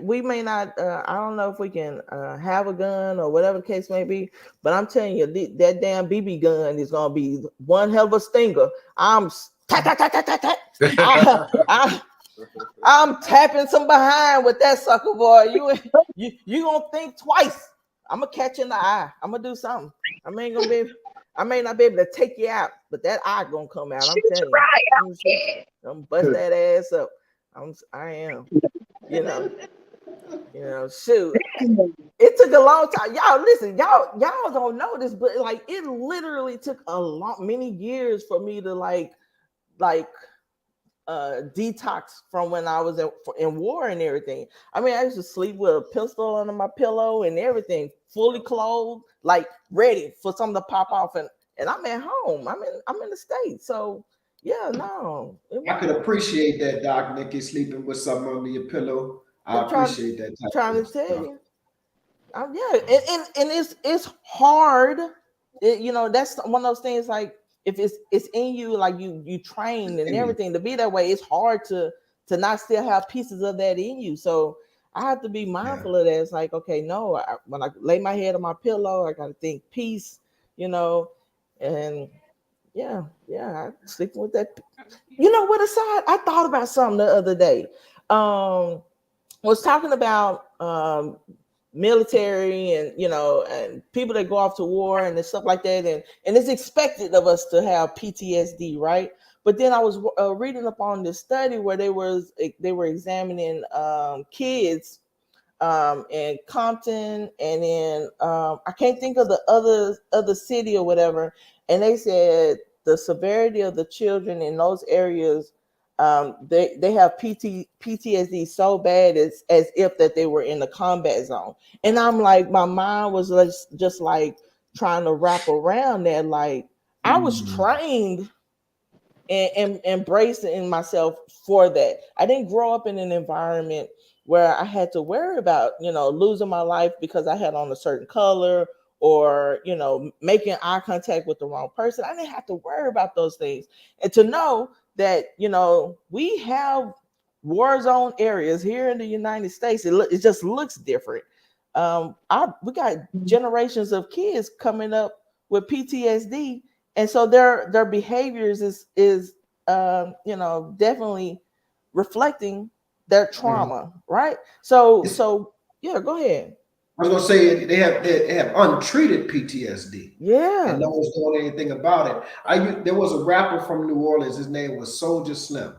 [SPEAKER 6] We may not. I don't know if we can have a gun or whatever the case may be. But I'm telling you, that damn BB gun is gonna be one hell of a stinger. I'm tapping some behind with that sucker boy. You gonna think twice. I'm gonna catch you in the eye. I'm gonna do something. I may not be able to take you out, but that eye gonna come out. I'm telling you. I'm bust that ass up. I am. You know, shoot. It took a long time. Y'all listen, y'all don't know this, but like it literally took many years for me to like detox from when I was in war and everything. I mean, I used to sleep with a pistol under my pillow and everything, fully clothed, like ready for something to pop off. And I'm at home. I'm in the States. So yeah, no.
[SPEAKER 7] I could appreciate that, Doc Nikki, sleeping with something under your pillow. I appreciate that.
[SPEAKER 6] Trying to tell you. Yeah, and it's hard. That's one of those things. Like if it's in you, like you train and everything to be that way. It's hard to not still have pieces of that in you. So I have to be mindful of that. It's like, okay, no, when I lay my head on my pillow, I got to think peace, and yeah, I sleeping with that. You know what? Aside, I thought about something the other day. Was talking about military and and people that go off to war and stuff like that, and it's expected of us to have PTSD, right? But then I was reading up on this study where they were examining kids in Compton and in I can't think of the other city or whatever, and they said the severity of the children in those areas, they have PTSD so bad as if that they were in the combat zone. And I'm like, my mind was just like trying to wrap around that. Like I was trained and embracing myself for that. I didn't grow up in an environment where I had to worry about, losing my life because I had on a certain color or, making eye contact with the wrong person. I didn't have to worry about those things. And to know that, we have war zone areas here in the United States. It just looks different. We got generations of kids coming up with PTSD. And so their behaviors is definitely reflecting their trauma, right? So yeah, go ahead.
[SPEAKER 7] I was gonna say they have untreated PTSD.
[SPEAKER 6] Yeah,
[SPEAKER 7] and no one's doing anything about it. There was a rapper from New Orleans. His name was Soulja Slim,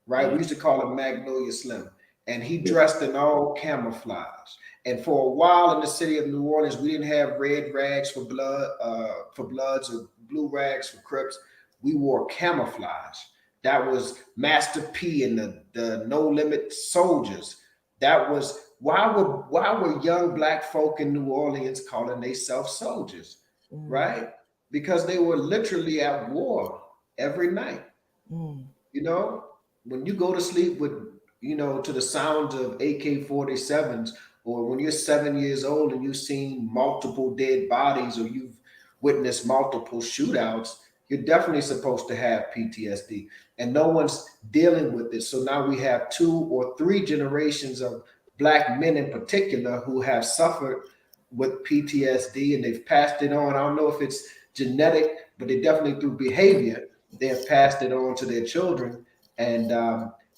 [SPEAKER 7] right? We used to call him Magnolia Slim, and he dressed in all camouflage. And for a while in the city of New Orleans, we didn't have red rags for Bloods or blue rags for Crips. We wore camouflage. That was Master P and the No Limit Soldiers. That was why were young black folk in New Orleans calling themselves soldiers, right? Because they were literally at war every night. When you go to sleep with, to the sounds of AK-47s, or when you're 7 years old and you've seen multiple dead bodies or you've witnessed multiple shootouts, you're definitely supposed to have PTSD, and no one's dealing with it. So now we have 2 or 3 generations of Black men in particular who have suffered with PTSD, and they've passed it on. I don't know if it's genetic, but they definitely through behavior, they have passed it on to their children, and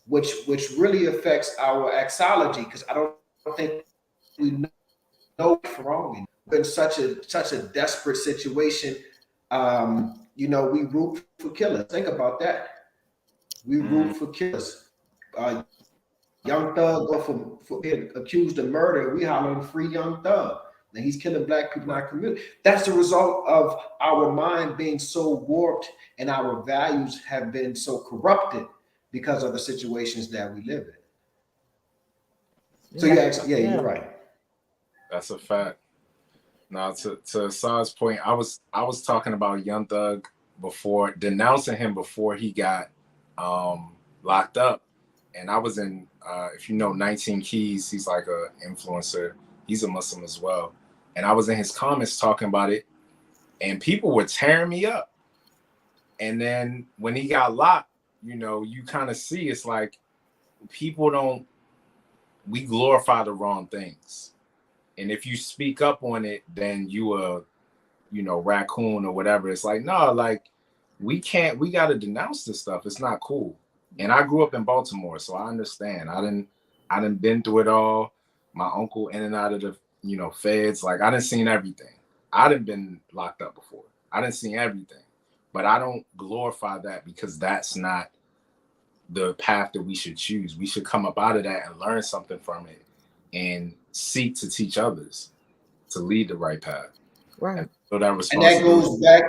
[SPEAKER 7] which really affects our axology, because I don't think we know what's wrong. We're in such a desperate situation. We root for killers. Think about that. We root for killers. Young Thug go for being accused of murder. We hollering free Young Thug. And he's killing black people in our community. That's the result of our mind being so warped and our values have been so corrupted because of the situations that we live in. So you're right.
[SPEAKER 4] That's a fact. Now to Assad's point, I was talking about Young Thug before, denouncing him before he got locked up. And I was in, if you know 19 Keys, he's like an influencer. He's a Muslim as well. And I was in his comments talking about it, and people were tearing me up. And then when he got locked, you kind of see it's like we glorify the wrong things. And if you speak up on it, then you a, raccoon or whatever. It's like, no, like we got to denounce this stuff. It's not cool. And I grew up in Baltimore, so I understand. I didn't been through it all. My uncle in and out of the, feds. Like I didn't seen everything. I didn't been locked up before. I didn't see everything. But I don't glorify that because that's not the path that we should choose. We should come up out of that and learn something from it and seek to teach others to lead the right path.
[SPEAKER 6] Right.
[SPEAKER 4] So that
[SPEAKER 7] And that
[SPEAKER 4] responsibility.
[SPEAKER 7] goes back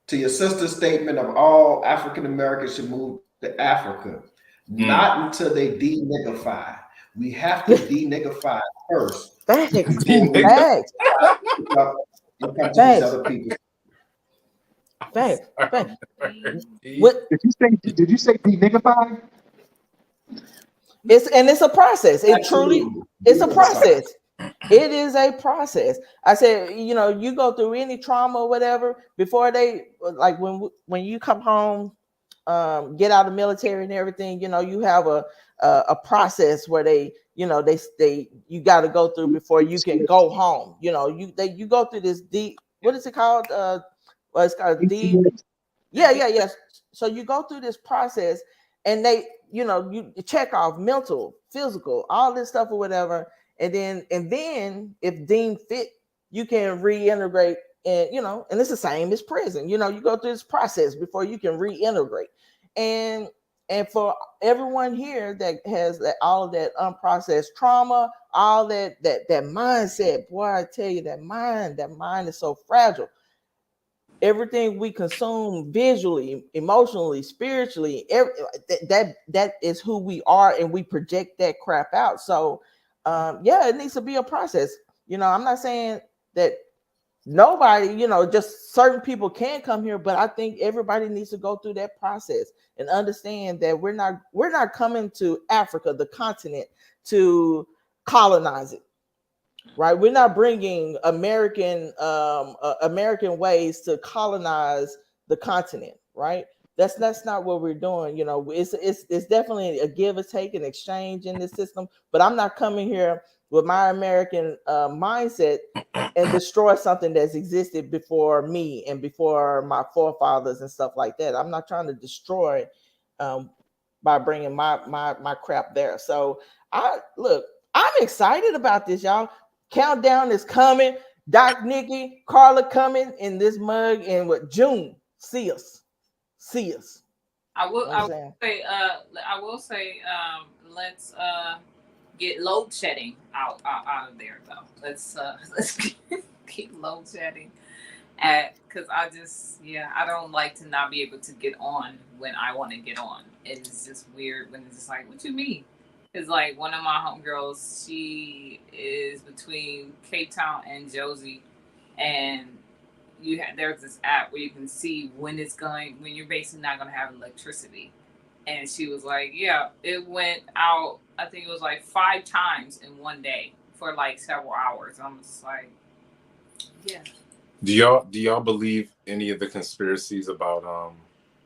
[SPEAKER 7] to your sister's statement of all African Americans should move to Africa. Not until they de-niggify. We have to de-niggify first.
[SPEAKER 6] Facts.
[SPEAKER 4] De-niggify.
[SPEAKER 6] Facts.
[SPEAKER 7] And come to these other people.
[SPEAKER 6] Facts. Facts.
[SPEAKER 5] What?
[SPEAKER 2] Did you say de-niggified?
[SPEAKER 6] It's a process. It's a process. It is a process. I said, you go through any trauma or whatever before they like when you come home, get out of the military and everything. You have a process where they you got to go through before you can go home. You go through this deep. What is it called? It's called deep. Yeah. So you go through this process, and they you check off mental, physical, all this stuff or whatever. And then if deemed fit, you can reintegrate, and and it's the same as prison. You go through this process before you can reintegrate. And for everyone here that has all of that unprocessed trauma, all that mindset, boy, I tell you, that mind is so fragile. Everything we consume visually, emotionally, spiritually, that is who we are, and we project that crap out. So it needs to be a process. I'm not saying that nobody, just certain people can come here, but I think everybody needs to go through that process and understand that we're not coming to Africa, the continent, to colonize it. Right? We're not bringing American ways to colonize the continent, right? That's not what we're doing. It's definitely a give or take, an exchange in this system. But I'm not coming here with my American mindset and destroy something that's existed before me and before my forefathers and stuff like that. I'm not trying to destroy by bringing my crap there. So I'm excited about this, y'all. Countdown is coming. Doc, Nikki, Carla coming in this mug in June. See us.
[SPEAKER 5] I will say let's get load shedding out of there though. Let's keep load shedding because I don't like to not be able to get on when I want to get on. It's just weird when it's just like, what you mean? It's like one of my homegirls, she is between Cape Town and Josie, and there's this app where you can see when you're basically not going to have electricity. And she was like, yeah, it went out, I think it was like 5 times in one day for like several hours. I'm just like, yeah.
[SPEAKER 4] Do y'all believe any of the conspiracies about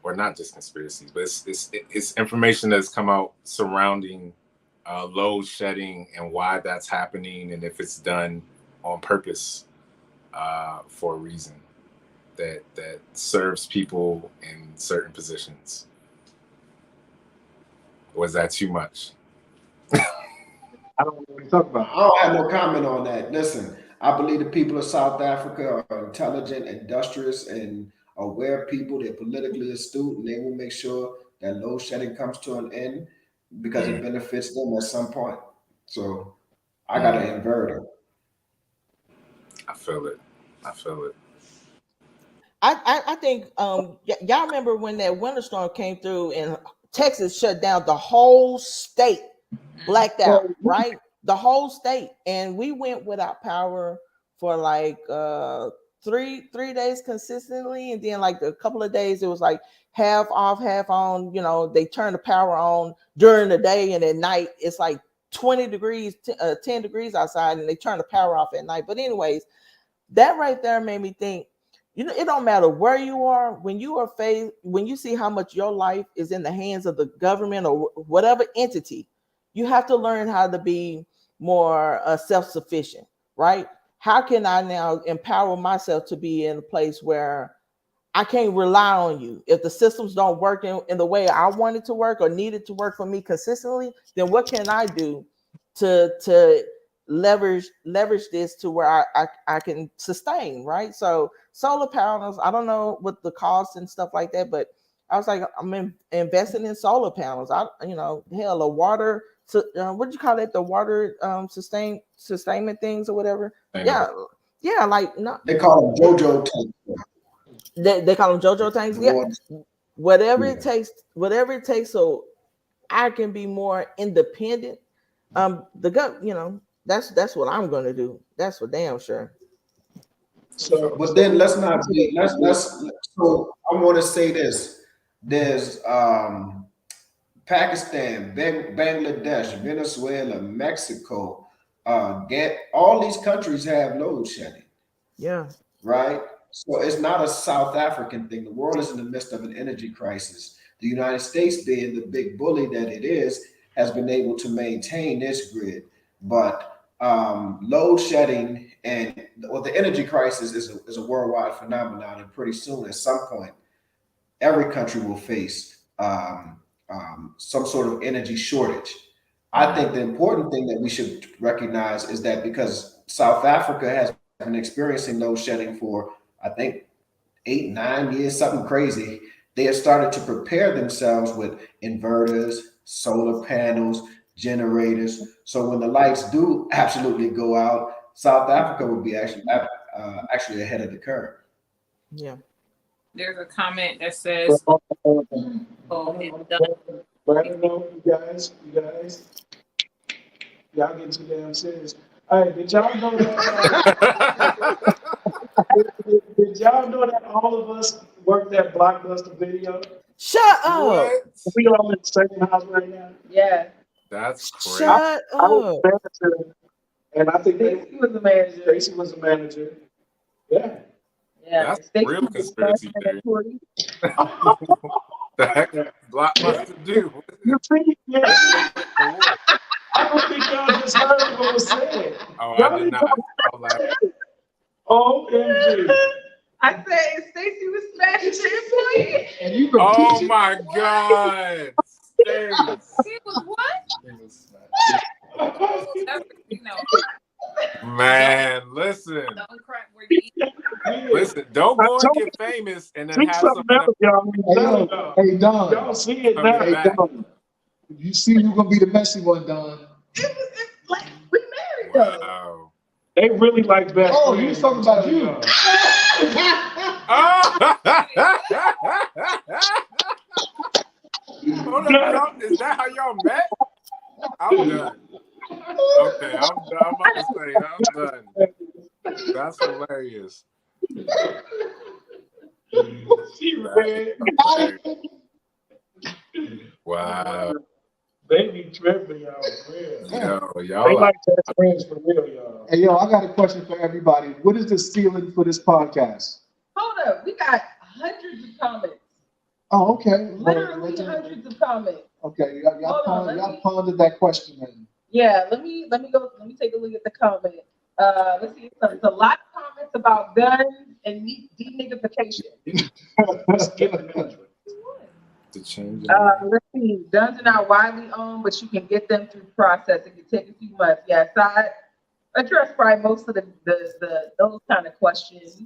[SPEAKER 4] or not just conspiracies, but it's information that's come out surrounding load shedding and why that's happening, and if it's done on purpose for a reason that serves people in certain positions? Was that too much?
[SPEAKER 2] I don't know what you're talking about.
[SPEAKER 7] I don't have no comment on that. Listen, I believe the people of South Africa are intelligent, industrious, and aware people. They're politically astute, and they will make sure that load shedding comes to an end because it benefits them at some point. So I got an inverter.
[SPEAKER 4] I feel it.
[SPEAKER 6] I think y'all remember when that winter storm came through and Texas shut down the whole state, blacked out, right? The whole state. And we went without power for like 3 days consistently. And then like a couple of days, it was like half off, half on. They turn the power on during the day, and at night it's like 20 degrees, 10 degrees outside, and they turn the power off at night. But anyways, that right there made me think, it don't matter where you are, when you see how much your life is in the hands of the government or whatever entity, you have to learn how to be more self-sufficient, right? How can I now empower myself to be in a place where I can't rely on you. If the systems don't work in the way I want it to work or need it to work for me consistently, then what can I do to leverage this to where I can sustain, right? So solar panels, I don't know what the cost and stuff like that, but I was like, I'm investing in solar panels. Hell, a water, what do you call it? The water sustainment things or whatever. Yeah, like no,
[SPEAKER 7] They call them JoJo tanks.
[SPEAKER 6] they call them JoJo tanks. Yeah, whatever it takes, so I can be more independent. That's what I'm gonna do. That's for damn sure.
[SPEAKER 7] But then let's not be let's so I want to say this. There's Pakistan, Bangladesh, Venezuela, Mexico, all these countries have load shedding.
[SPEAKER 6] Yeah.
[SPEAKER 7] Right? So it's not a South African thing. The world is in the midst of an energy crisis. The United States, being the big bully that it is, has been able to maintain this grid. But load shedding the energy crisis is a worldwide phenomenon. And pretty soon, at some point, every country will face some sort of energy shortage. I think the important thing that we should recognize is that because South Africa has been experiencing load shedding for, I think, 8-9 years, something crazy, they have started to prepare themselves with inverters, solar panels, generators. So when the lights do absolutely go out, South Africa will be actually ahead of the curve.
[SPEAKER 6] Yeah.
[SPEAKER 5] There's a comment that says, "Oh, it's done."
[SPEAKER 8] But I don't know, you guys, y'all getting too damn serious. Hey, did y'all know that? Did y'all know that all of us worked at Blockbuster Video?
[SPEAKER 6] Shut up.
[SPEAKER 4] What?
[SPEAKER 8] We all in the same house right now.
[SPEAKER 1] Yeah.
[SPEAKER 4] That's crazy.
[SPEAKER 6] Shut
[SPEAKER 8] I was
[SPEAKER 6] up.
[SPEAKER 8] manager, and I think
[SPEAKER 1] Stacy was the manager.
[SPEAKER 8] Tracy was the manager. Yeah.
[SPEAKER 1] Yeah.
[SPEAKER 4] That's
[SPEAKER 1] Stacy
[SPEAKER 4] real
[SPEAKER 1] was the
[SPEAKER 4] conspiracy
[SPEAKER 1] manager.
[SPEAKER 4] The heck did Blockbuster do?
[SPEAKER 8] You see, yeah.
[SPEAKER 4] For what?
[SPEAKER 8] I don't think y'all just heard what was said.
[SPEAKER 4] Oh,
[SPEAKER 8] Y'all
[SPEAKER 4] I did
[SPEAKER 8] didn't
[SPEAKER 4] not.
[SPEAKER 8] talk-
[SPEAKER 4] I'll laugh.
[SPEAKER 8] OMG.
[SPEAKER 1] I said Stacy was smashing the employee.
[SPEAKER 2] And you
[SPEAKER 4] Oh
[SPEAKER 2] repeat
[SPEAKER 4] my God. Stace.
[SPEAKER 5] She was what? That's,
[SPEAKER 4] Man, listen.
[SPEAKER 5] don't crack where you eat.
[SPEAKER 4] Listen, don't go and get famous and then
[SPEAKER 8] See
[SPEAKER 4] have
[SPEAKER 8] something
[SPEAKER 4] something
[SPEAKER 8] else, y'all.
[SPEAKER 2] Hey, Don.
[SPEAKER 8] Y'all see it
[SPEAKER 4] Coming
[SPEAKER 8] now.
[SPEAKER 2] Hey,
[SPEAKER 4] back.
[SPEAKER 2] Don. You see who's gonna be the messy one, Don.
[SPEAKER 1] It's like we married though.
[SPEAKER 4] Wow.
[SPEAKER 8] They really like best
[SPEAKER 2] Oh,
[SPEAKER 8] friends.
[SPEAKER 2] you was talking about you.
[SPEAKER 4] Hold up, y'all. Is that how y'all met? I'm done. Okay, I'm done. I'm about to say, I'm done. That's hilarious.
[SPEAKER 8] She red.
[SPEAKER 4] Wow.
[SPEAKER 8] They be tripping, y'all. For real.
[SPEAKER 4] Yo,
[SPEAKER 8] They
[SPEAKER 4] y'all.
[SPEAKER 8] like best friends for real, y'all.
[SPEAKER 2] Hey, yo, I got a question for everybody. What is the ceiling for this podcast?
[SPEAKER 1] Hold up, we got hundreds of comments.
[SPEAKER 2] Oh, okay.
[SPEAKER 1] Literally hundreds of comments.
[SPEAKER 2] Okay,
[SPEAKER 1] Hold on,
[SPEAKER 2] y'all pondered that question then.
[SPEAKER 1] Yeah, let me take a look at the comment. Let's see, there's a lot of comments about guns and deniggification.
[SPEAKER 8] Skip the management.
[SPEAKER 4] To change
[SPEAKER 1] Let's see, guns are not widely owned, but you can get them through process. It can take a few months. Yes, I addressed probably most of the those kind of questions.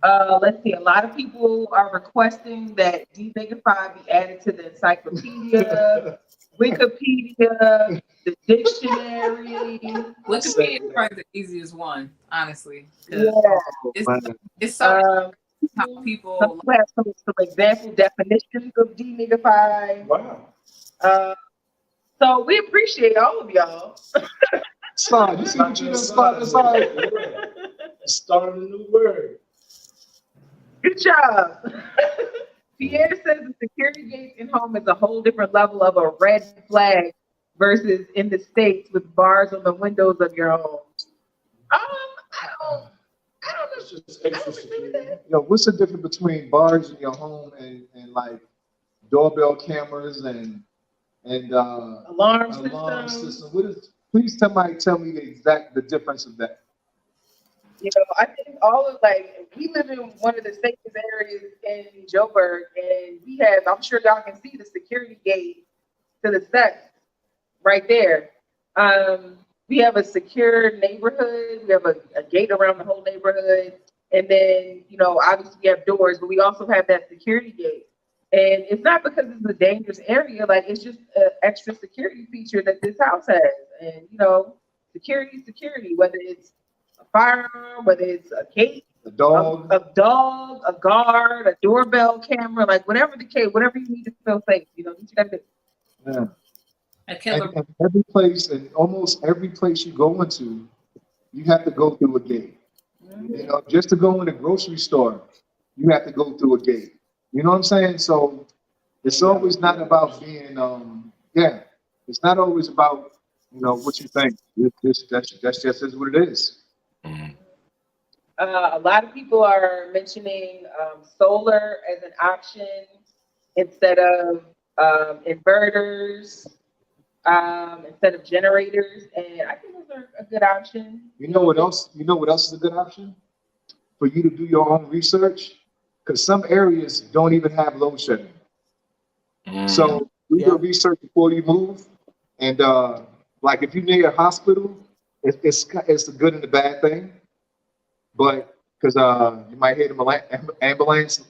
[SPEAKER 1] Let's see, a lot of people are requesting that denigify be added to the encyclopedia, Wikipedia, the dictionary.
[SPEAKER 5] Wikipedia is probably the easiest one, honestly. 'Cause
[SPEAKER 1] Yeah.
[SPEAKER 5] it's so how
[SPEAKER 1] Some
[SPEAKER 5] people
[SPEAKER 1] people have some example definitions of denigify.
[SPEAKER 8] Wow.
[SPEAKER 1] So we appreciate all of y'all.
[SPEAKER 2] Son, you see what you done started?
[SPEAKER 8] Start a new word.
[SPEAKER 1] Good job. Pierre says the security gates in home is a whole different level of a red flag versus in the States with bars on the windows of your home. I don't know.
[SPEAKER 8] It's just extra security.
[SPEAKER 2] You know, what's the difference between bars in your home and like doorbell cameras and
[SPEAKER 1] Alarm
[SPEAKER 2] alarm
[SPEAKER 1] system.
[SPEAKER 2] system? What is? Please tell me the difference of that.
[SPEAKER 1] You know, I think all of like we live in one of the safest areas in Joburg, and we have. I'm sure y'all can see the security gate to the steps right there. We have a secure neighborhood. We have a gate around the whole neighborhood, and then you know, obviously we have doors, but we also have that security gate. And it's not because it's a dangerous area; like it's just an extra security feature that this house has. And you know, security, whether it's a firearm, whether it's a gate,
[SPEAKER 2] The dog.
[SPEAKER 1] a dog, a guard, a doorbell camera, like whatever the case, whatever you need to feel safe. You know, you gotta do.
[SPEAKER 2] Yeah.
[SPEAKER 5] A killer.
[SPEAKER 2] And every place, and almost every place you go into, you have to go through a gate. You know, just to go in a grocery store, you have to go through a gate. You know what I'm saying? So it's always not about being, yeah, it's not always about, you know, what you think. That's just is what it is.
[SPEAKER 4] Mhm.
[SPEAKER 1] A lot of people are mentioning solar as an option instead of inverters, instead of generators, and I think those are a good option.
[SPEAKER 2] You know what else? You know what else is a good option? For you to do your own research, because some areas don't even have load shedding. So do your research before you move, and like if you're near a hospital, it's a good and a bad thing, but because you might hear the ambulance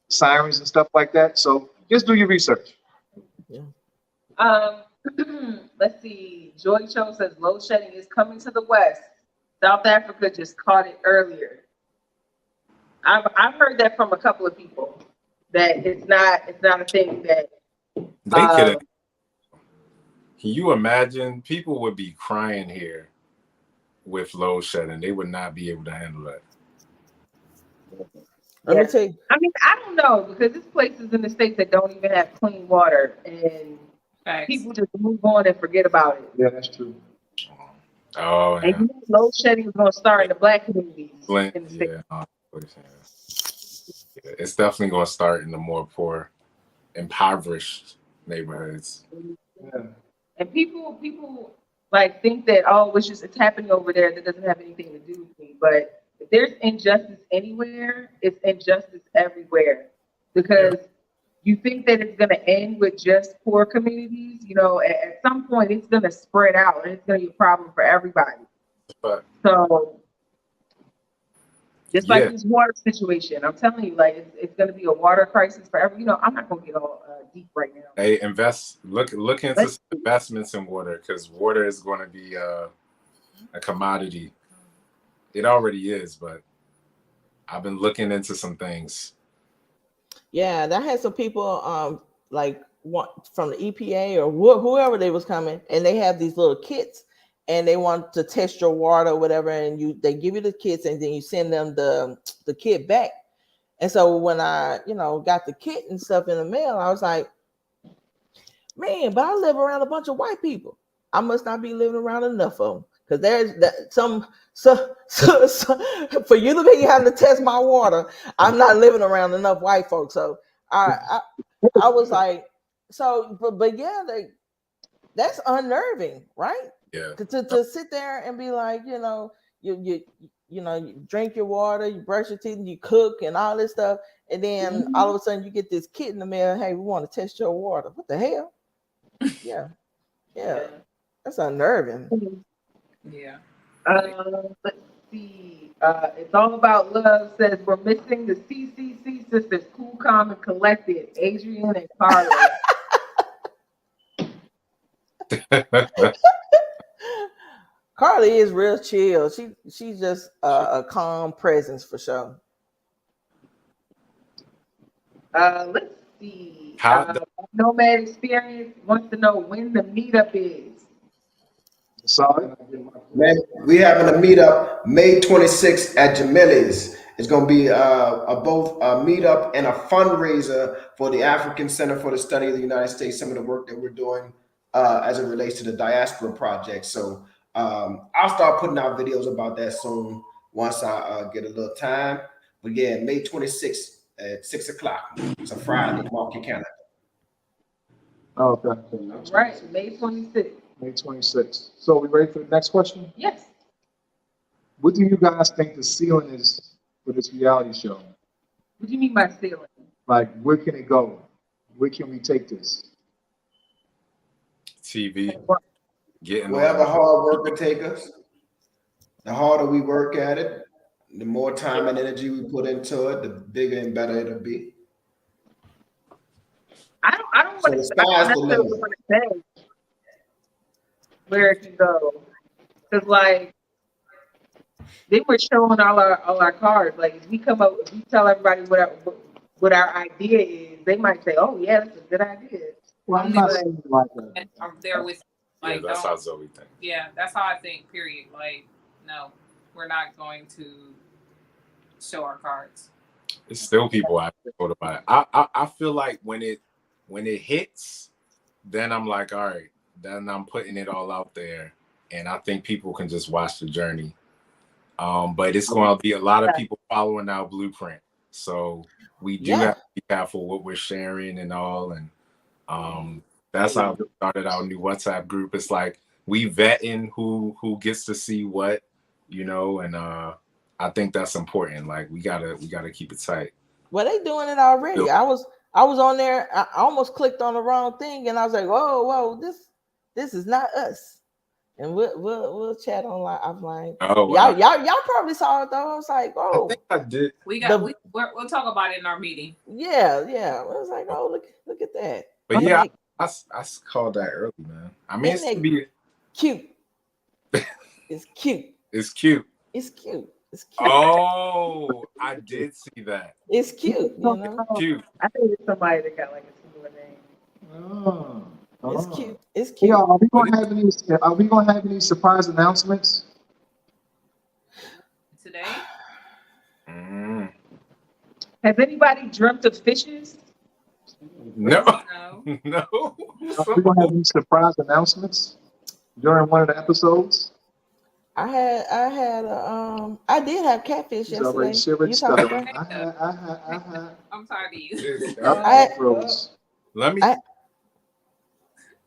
[SPEAKER 2] sirens and stuff like that. So just do your research.
[SPEAKER 1] Let's see. Joy Cho says load shedding is coming to the West. South Africa just caught it earlier. I've heard that from a couple of people that it's not a thing that
[SPEAKER 4] They could. Can you imagine? People would be crying here with load shedding. They would not be able to handle that.
[SPEAKER 6] Let me tell you.
[SPEAKER 1] I mean, I don't know because there's places in the States that don't even have clean water, and people just move on and forget about it.
[SPEAKER 2] Yeah, that's true.
[SPEAKER 4] Oh, yeah.
[SPEAKER 1] And you know, load shedding is going to start in the Black communities in the States.
[SPEAKER 4] Yeah, it's definitely going to start in the more poor, impoverished neighborhoods.
[SPEAKER 2] Yeah.
[SPEAKER 1] And people like think that it's happening over there that doesn't have anything to do with me. But if there's injustice anywhere, it's injustice everywhere. Because you think that it's going to end with just poor communities, you know, at some point it's going to spread out and it's going to be a problem for everybody.
[SPEAKER 4] But
[SPEAKER 1] so just like this water situation, I'm telling you, like it's going to be a water crisis for every. You know, I'm not going to get all deep right now.
[SPEAKER 4] Hey, look into some investments in water because water is going to be a commodity. It already is, but I've been looking into some things.
[SPEAKER 6] Yeah, that had some people like from the EPA or whoever they was coming, and they have these little kits, and they want to test your water or whatever, and they give you the kits, and then you send them the kit back. And so when I got the kit and stuff in the mail, I was like, man, but I live around a bunch of white people. I must not be living around enough of them. Because there's some for you to be having to test my water, I'm not living around enough white folks. So I was like, so but yeah, that's unnerving, right?
[SPEAKER 4] Yeah.
[SPEAKER 6] To sit there and be like, you drink your water, you brush your teeth, and you cook and all this stuff, and then all of a sudden you get this kit in the mail. Hey, we want to test your water. What the hell? Yeah, that's unnerving.
[SPEAKER 5] Yeah.
[SPEAKER 1] Let's see. It's all about love. Says we're missing the CCC sisters, cool, calm, and collected. Adrian and Carla.
[SPEAKER 6] Carly is real chill. She's just a calm presence for sure.
[SPEAKER 1] Let's see. Nomad Experience wants to know when the meetup is.
[SPEAKER 2] Sorry.
[SPEAKER 7] Man, we having a meetup May 26th at Jamili's. It's going to be both a meetup and a fundraiser for the African Center for the Study of the United States. Some of the work that we're doing as it relates to the Diaspora Project. So I'll start putting out videos about that soon once I get a little time. But yeah, May 26th at 6 o'clock. It's a Friday. Mark your calendar.
[SPEAKER 2] Okay.
[SPEAKER 1] All right, May 26th.
[SPEAKER 2] May 26th. So we ready for the next question?
[SPEAKER 1] Yes.
[SPEAKER 2] What do you guys think the ceiling is for this reality show?
[SPEAKER 1] What do you mean by ceiling?
[SPEAKER 2] Like, where can it go? Where can we take this?
[SPEAKER 4] TV, getting
[SPEAKER 7] Wherever
[SPEAKER 4] on.
[SPEAKER 7] hard work will take us, the harder we work at it, the more time and energy we put into it, the bigger and better it'll be.
[SPEAKER 1] I don't
[SPEAKER 7] So
[SPEAKER 1] want
[SPEAKER 7] the
[SPEAKER 1] to
[SPEAKER 7] sky's the
[SPEAKER 1] necessarily
[SPEAKER 7] limit.
[SPEAKER 1] want to say where it can go. Because like they were showing all our cards. Like if we come up, if we tell everybody what our idea is, they might say, "Oh yeah, that's a good idea."
[SPEAKER 2] Well, I'm not saying it like that.
[SPEAKER 5] And I'm there with
[SPEAKER 4] Yeah,
[SPEAKER 5] like
[SPEAKER 4] that's
[SPEAKER 5] don't-
[SPEAKER 4] how Zoe thinks.
[SPEAKER 5] yeah, that's how I think. Period. Like no, we're not going to show our cards.
[SPEAKER 4] It's still people out there thought about it. I feel like when it hits, then I'm like, all right, then I'm putting it all out there, and I think people can just watch the journey. But it's going to be a lot of people following our blueprint, so we do have to be careful what we're sharing and all, and that's how we started our new WhatsApp group. It's like we vetting who gets to see what, you know, and I think that's important. Like we gotta keep it tight.
[SPEAKER 6] Well, they doing it already. I was on there. I almost clicked on the wrong thing, and I was like, "Whoa, this is not us." And we'll chat online offline.
[SPEAKER 4] Oh, wow.
[SPEAKER 6] Y'all probably saw it though. I was like, "Oh,
[SPEAKER 4] I think I did.
[SPEAKER 5] We'll talk about it in our meeting.
[SPEAKER 6] yeah." I was like, "Oh, look at that."
[SPEAKER 4] But yeah, I called that early, man. I mean, it's
[SPEAKER 6] cute. It's cute.
[SPEAKER 4] It's cute.
[SPEAKER 6] It's cute. It's cute.
[SPEAKER 4] Oh, I did see that.
[SPEAKER 6] It's cute. You know,
[SPEAKER 4] Cute.
[SPEAKER 1] I think it's somebody that got like a similar name.
[SPEAKER 6] it's cute. It's cute.
[SPEAKER 2] Yeah, are we gonna have any surprise announcements?
[SPEAKER 5] Today?
[SPEAKER 1] Has anybody dreamt of fishes?
[SPEAKER 4] No.
[SPEAKER 5] No.
[SPEAKER 4] No.
[SPEAKER 2] Are we gonna have any surprise announcements during one of the episodes?
[SPEAKER 6] I did have catfish
[SPEAKER 2] She's already
[SPEAKER 6] yesterday.
[SPEAKER 2] shivered
[SPEAKER 6] You
[SPEAKER 2] stuff.
[SPEAKER 6] talking about?
[SPEAKER 5] I'm tired of you.
[SPEAKER 4] Let me.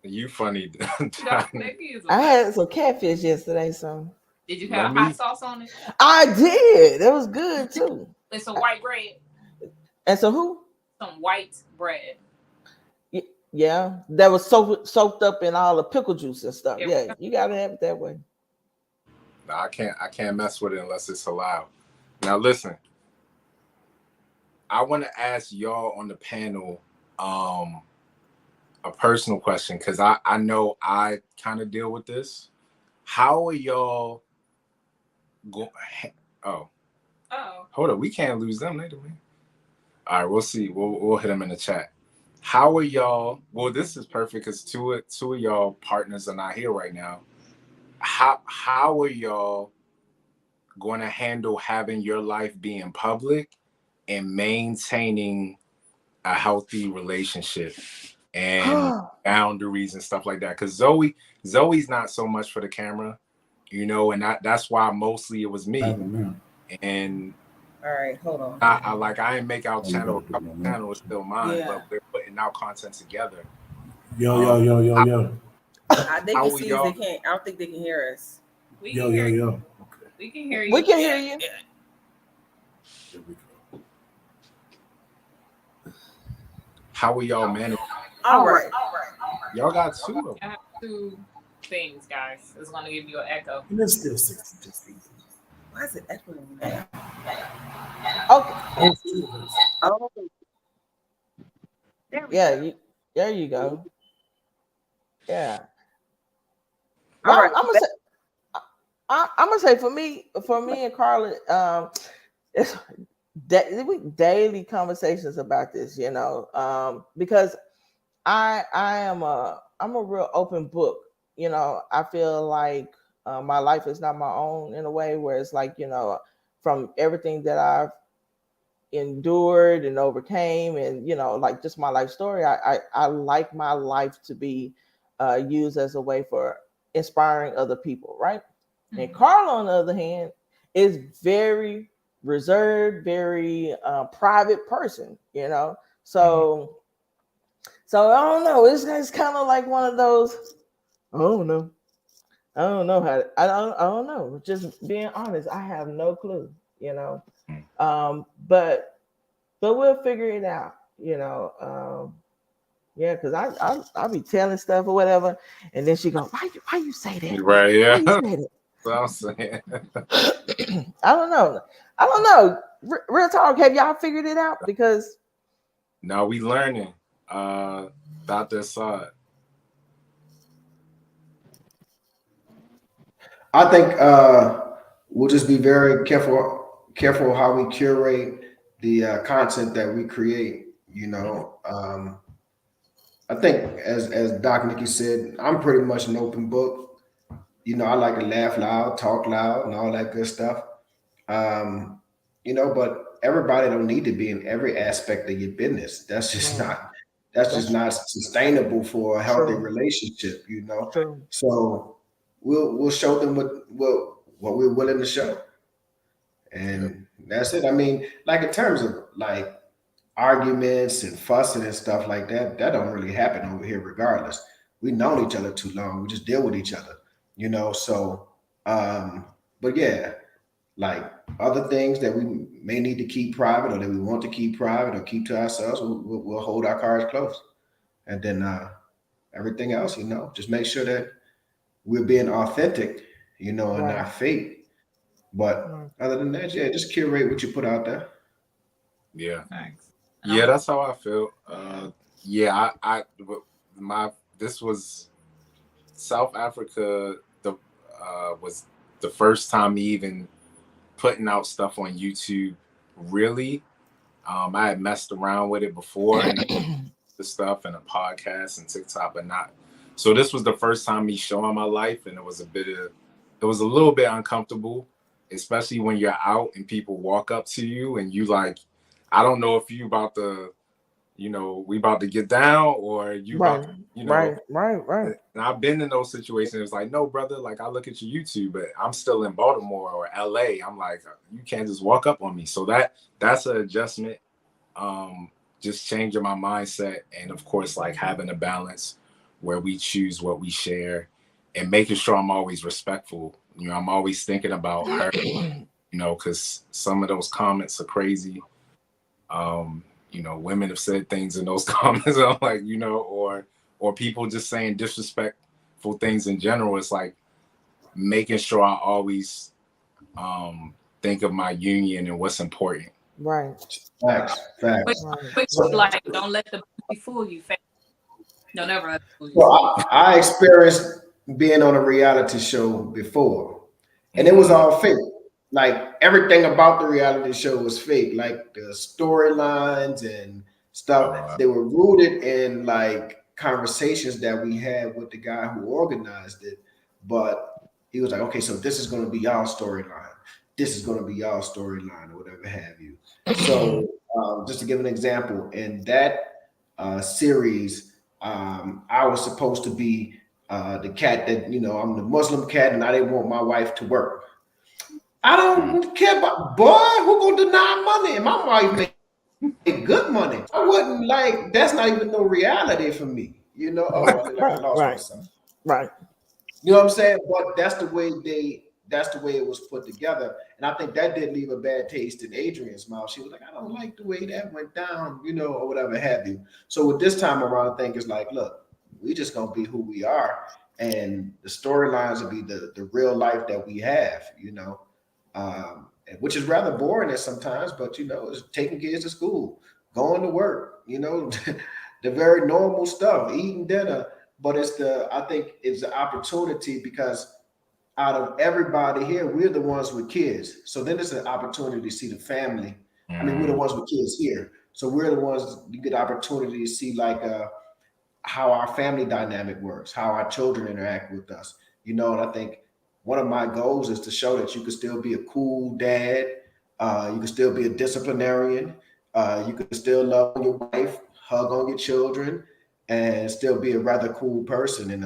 [SPEAKER 4] You funny.
[SPEAKER 6] I had some catfish yesterday, so.
[SPEAKER 5] Did you have hot sauce on it?
[SPEAKER 6] I did. It was good too.
[SPEAKER 5] And some white bread.
[SPEAKER 6] And so who?
[SPEAKER 5] Some white bread.
[SPEAKER 6] Yeah, that was soaked up in all the pickle juice and stuff. Yeah, you gotta have it that way.
[SPEAKER 4] No, I can't mess with it unless it's allowed. Now listen, I want to ask y'all on the panel a personal question because I know I kind of deal with this. How are y'all going? Oh, hold up, we can't lose them later, man. All right, we'll see. We'll hit them in the chat. How are y'all? Well, this is perfect because two of y'all partners are not here right now. How are y'all going to handle having your life being public and maintaining a healthy relationship and boundaries and stuff like that? Because Zoe's not so much for the camera, you know, and that's why mostly it was me. And
[SPEAKER 9] all right, hold on.
[SPEAKER 4] I ain't make our channel. Our channel is still mine, but we're putting out content together.
[SPEAKER 3] Yo.
[SPEAKER 9] They can see us. They can't. I don't think they can hear us.
[SPEAKER 3] Yo.
[SPEAKER 5] Okay. We can hear you.
[SPEAKER 6] We can hear you.
[SPEAKER 3] There we go.
[SPEAKER 4] How are y'all managing?
[SPEAKER 9] All right.
[SPEAKER 4] Y'all got two of them.
[SPEAKER 5] I have two things, guys. It's going to give you an echo.
[SPEAKER 3] And it's still 60.
[SPEAKER 9] Why is it echoing?
[SPEAKER 6] Okay.
[SPEAKER 1] Oh.
[SPEAKER 6] Yeah, there you go. Yeah.
[SPEAKER 1] All right.
[SPEAKER 6] I'm gonna say for me and Carla, it's daily conversations about this, you know, because I'm a real open book. You know, I feel like my life is not my own in a way where it's like, you know, from everything that I've endured and overcame and, you know, like just my life story, I like my life to be used as a way for inspiring other people, right? Mm-hmm. And Carla, on the other hand, is very reserved, very private person, you know. So I don't know. It's kind of like one of those. I don't know. I don't know how. I don't know. Just being honest, I have no clue. You know, but we'll figure it out. You know, yeah, because I'll be telling stuff or whatever, and then she go, why you say that?
[SPEAKER 4] Right? Yeah.
[SPEAKER 6] Why you say that?
[SPEAKER 4] That's what I'm saying.
[SPEAKER 6] I don't know. Real talk. Have y'all figured it out? Because
[SPEAKER 4] now we learning. Dr. Assad.
[SPEAKER 7] I think we'll just be very careful how we curate the content that we create. You know, I think as Doc Nikki said, I'm pretty much an open book. You know, I like to laugh loud, talk loud, and all that good stuff. You know, but everybody don't need to be in every aspect of your business. That's just not sustainable for a healthy relationship. You know, so we'll show them what we're willing to show, and that's it. I mean, like in terms of like arguments and fussing and stuff like that, that don't really happen over here. Regardless, we known each other too long. We just deal with each other, you know. So, but yeah, like other things that we may need to keep private or that we want to keep private or keep to ourselves, we'll hold our cards close, and then everything else, you know, just make sure that we're being authentic, you know, and not fake. But other than that, yeah, just curate what you put out there.
[SPEAKER 4] Yeah. Thanks. Yeah, that's how I feel. Yeah, this was South Africa. Was the first time me even putting out stuff on YouTube. Really, I had messed around with it before, and the stuff and a podcast and TikTok, but not. So this was the first time me showing my life, and it was a little bit uncomfortable, especially when you're out and people walk up to you and you like, I don't know if you about to, you know, we about to get down or you about, you know,
[SPEAKER 6] right.
[SPEAKER 4] And I've been in those situations. It's like, no, brother, like I look at your YouTube, but I'm still in Baltimore or LA. I'm like, you can't just walk up on me. So that's an adjustment. Just changing my mindset, and of course, like having a balance where we choose what we share and making sure I'm always respectful. You know, I'm always thinking about her, you know, because some of those comments are crazy. You know, women have said things in those comments. I'm like, you know, or people just saying disrespectful things in general. It's like making sure I always think of my union and what's important.
[SPEAKER 6] Right.
[SPEAKER 7] Facts.
[SPEAKER 5] But like, don't let the booty fool you. Don't ever fool you.
[SPEAKER 7] Well, I experienced being on a reality show before, and it was all fake. Like everything about the reality show was fake. Like the storylines and stuff, they were rooted in like conversations that we had with the guy who organized it. But he was like, okay, so this is going to be y'all storyline. This is going to be y'all storyline or whatever have you. So just to give an example, in that series, I was supposed to be the cat that, you know, I'm the Muslim cat and I didn't want my wife to work. I don't care about, boy, who gonna deny money? And my wife make good money. I wouldn't like, that's not even no reality for me. You know, I lost myself.
[SPEAKER 6] Right.
[SPEAKER 7] You know what I'm saying? But that's the way it was put together. And I think that did leave a bad taste in Adrian's mouth. She was like, I don't like the way that went down, you know, or whatever have you. So with this time around, I think it's like, look, we just gonna be who we are. And the storylines will be the real life that we have, you know. Which is rather boring at sometimes, but you know, it's taking kids to school, going to work, you know, the very normal stuff, eating dinner. But I think it's the opportunity because out of everybody here, we're the ones with kids. So then it's an opportunity to see the family. I mean, we're the ones with kids here. So we're the ones you get the opportunity to see like how our family dynamic works, how our children interact with us, you know, and I think one of my goals is to show that you can still be a cool dad. You can still be a disciplinarian. You can still love your wife, hug on your children, and still be a rather cool person and,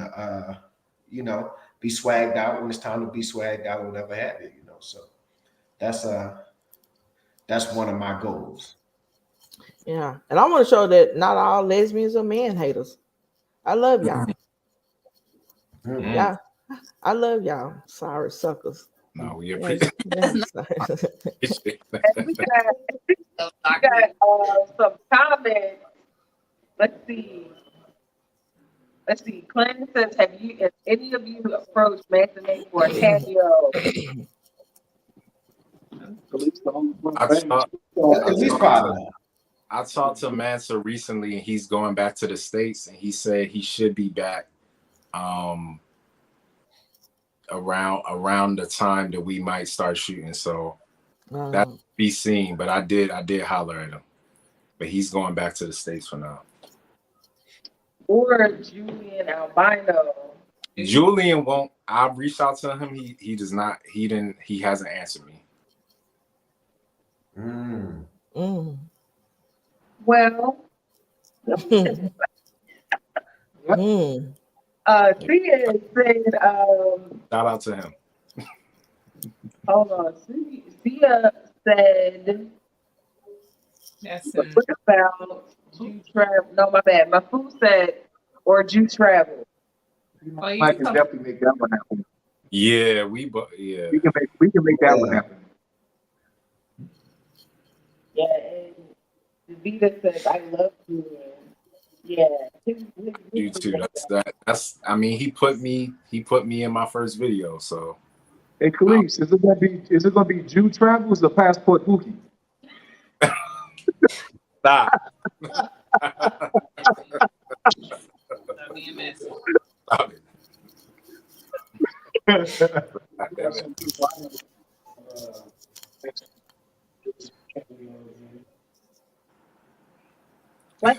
[SPEAKER 7] you know, be swagged out when it's time to be swagged out, or whatever have you, you know. So that's one of my goals.
[SPEAKER 6] Yeah. And I want to show that not all lesbians are man haters. I love y'all. I love y'all. Sorry, suckers.
[SPEAKER 4] No, we
[SPEAKER 6] Yeah,
[SPEAKER 4] appreciate
[SPEAKER 6] yeah, sorry.
[SPEAKER 4] it.
[SPEAKER 1] And we got some comments. Let's see. Clinton says, have any of you approached Manson for a cameo?
[SPEAKER 8] At least the only one
[SPEAKER 4] I
[SPEAKER 8] famous.
[SPEAKER 4] saw-
[SPEAKER 7] At least 5.
[SPEAKER 4] I talked to Mansa recently, and he's going back to the States, and he said he should be back around the time that we might start shooting. So that be seen. But I did holler at him, but he's going back to the States for now.
[SPEAKER 1] Or Julian Albino.
[SPEAKER 4] Julian won't. I reached out to him. He does not. He hasn't answered me.
[SPEAKER 1] Well, Sia said,
[SPEAKER 4] Shout out to him.
[SPEAKER 1] hold on. Sia said,
[SPEAKER 5] Yes.
[SPEAKER 1] what about you travel? No, my bad. My food said, or you travel.
[SPEAKER 5] Oh,
[SPEAKER 2] Mike can definitely make that one happen.
[SPEAKER 4] Yeah,
[SPEAKER 2] We can make that one happen.
[SPEAKER 1] Yeah, and Vita says, I love you. Yeah.
[SPEAKER 4] You too. That's. I mean, he put me in my first video. So.
[SPEAKER 2] Hey, Khalees, is it gonna be Jew Travels or Passport Bookie?
[SPEAKER 4] Stop.
[SPEAKER 5] That'd be a mess.
[SPEAKER 4] Stop it.
[SPEAKER 1] What?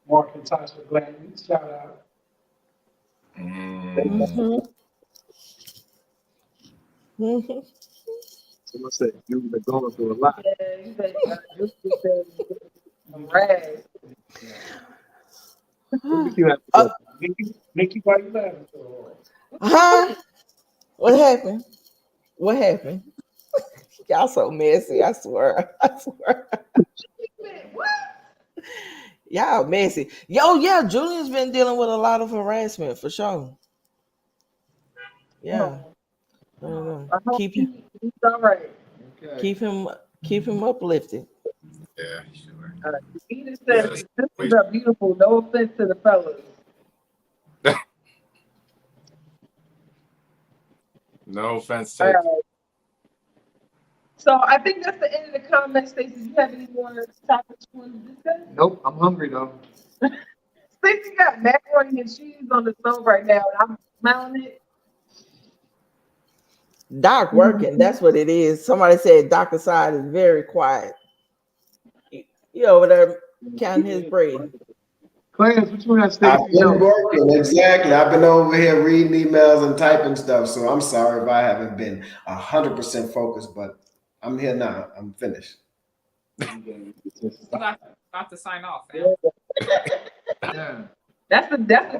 [SPEAKER 8] Mark and Tasha Gladney, shout out.
[SPEAKER 2] Someone said you've been going through a lot.
[SPEAKER 1] Yeah, you said, Rag.
[SPEAKER 8] Nikki, why you laughing so
[SPEAKER 6] Huh? What happened? What happened? Y'all so messy, I swear.
[SPEAKER 1] What?
[SPEAKER 6] Y'all messy. Yo, yeah, Julian's been dealing with a lot of harassment for sure. Yeah.
[SPEAKER 1] I hope he's all right.
[SPEAKER 6] Keep him uplifted.
[SPEAKER 4] Yeah, sure.
[SPEAKER 1] Vita says, sisters are beautiful. No offense to the fellas.
[SPEAKER 4] No offense taken.
[SPEAKER 1] So I think that's the end of the comment. Stacey, do you have any more topics you want to discuss?
[SPEAKER 2] Nope, I'm hungry though.
[SPEAKER 1] Stacey got macaroni and cheese on the stove right now, and I'm smelling it.
[SPEAKER 6] Doc working, that's what it is. Somebody said Dr. Side is very quiet. He over there counting his bread.
[SPEAKER 2] Clarence, what you want to
[SPEAKER 7] I've been working, exactly. I've been over here reading emails and typing stuff, so I'm sorry if I haven't been 100% focused, but I'm here now. I'm finished.
[SPEAKER 5] About to sign off, man.
[SPEAKER 2] Yeah.
[SPEAKER 1] That's the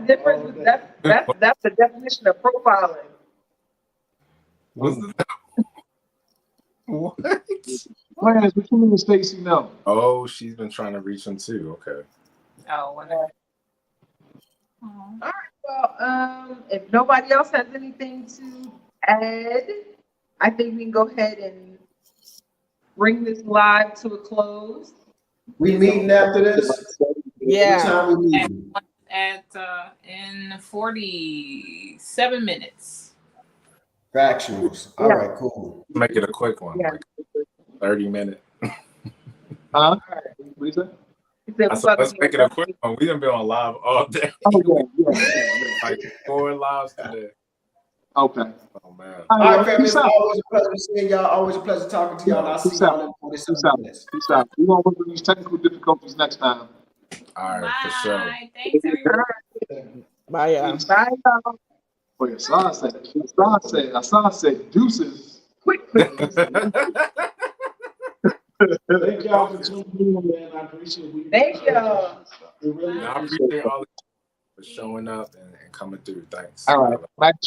[SPEAKER 1] difference. That's the definition of profiling.
[SPEAKER 4] What?
[SPEAKER 2] Clarence, what you mean Stacey no?
[SPEAKER 4] Oh, she's been trying to reach him too. Okay.
[SPEAKER 5] Oh, whatever.
[SPEAKER 1] All right. Well, if nobody else has anything to add, I think we can go ahead and bring this live to a close.
[SPEAKER 7] We meeting after this?
[SPEAKER 6] Yeah.
[SPEAKER 7] What time we meeting?
[SPEAKER 5] In 47 minutes.
[SPEAKER 7] Factuals. All right, cool.
[SPEAKER 4] Make it a quick one.
[SPEAKER 1] Yeah.
[SPEAKER 4] Like 30 minutes.
[SPEAKER 2] Huh? What is that?
[SPEAKER 4] I said, let's make it a quick one. We done been on live all day.
[SPEAKER 2] Oh, yeah.
[SPEAKER 4] Like 4 lives today.
[SPEAKER 2] Okay.
[SPEAKER 4] Oh man.
[SPEAKER 7] All right, family. It's always a pleasure seeing y'all. Always a pleasure talking to y'all. I'll see y'all in 47 minutes.
[SPEAKER 2] Peace out. We're going to work on these technical difficulties next time.
[SPEAKER 4] All right, for sure.
[SPEAKER 5] Bye. Thanks, everybody.
[SPEAKER 6] Bye, y'all.
[SPEAKER 1] Bye, y'all.
[SPEAKER 2] Wait, Hassan said deuces.
[SPEAKER 1] Quick.
[SPEAKER 8] Thank y'all for tuning in, man. I appreciate it.
[SPEAKER 1] Thank y'all.
[SPEAKER 8] We really
[SPEAKER 4] I appreciate all of you for showing up and coming through. Thanks.
[SPEAKER 2] All right. Back to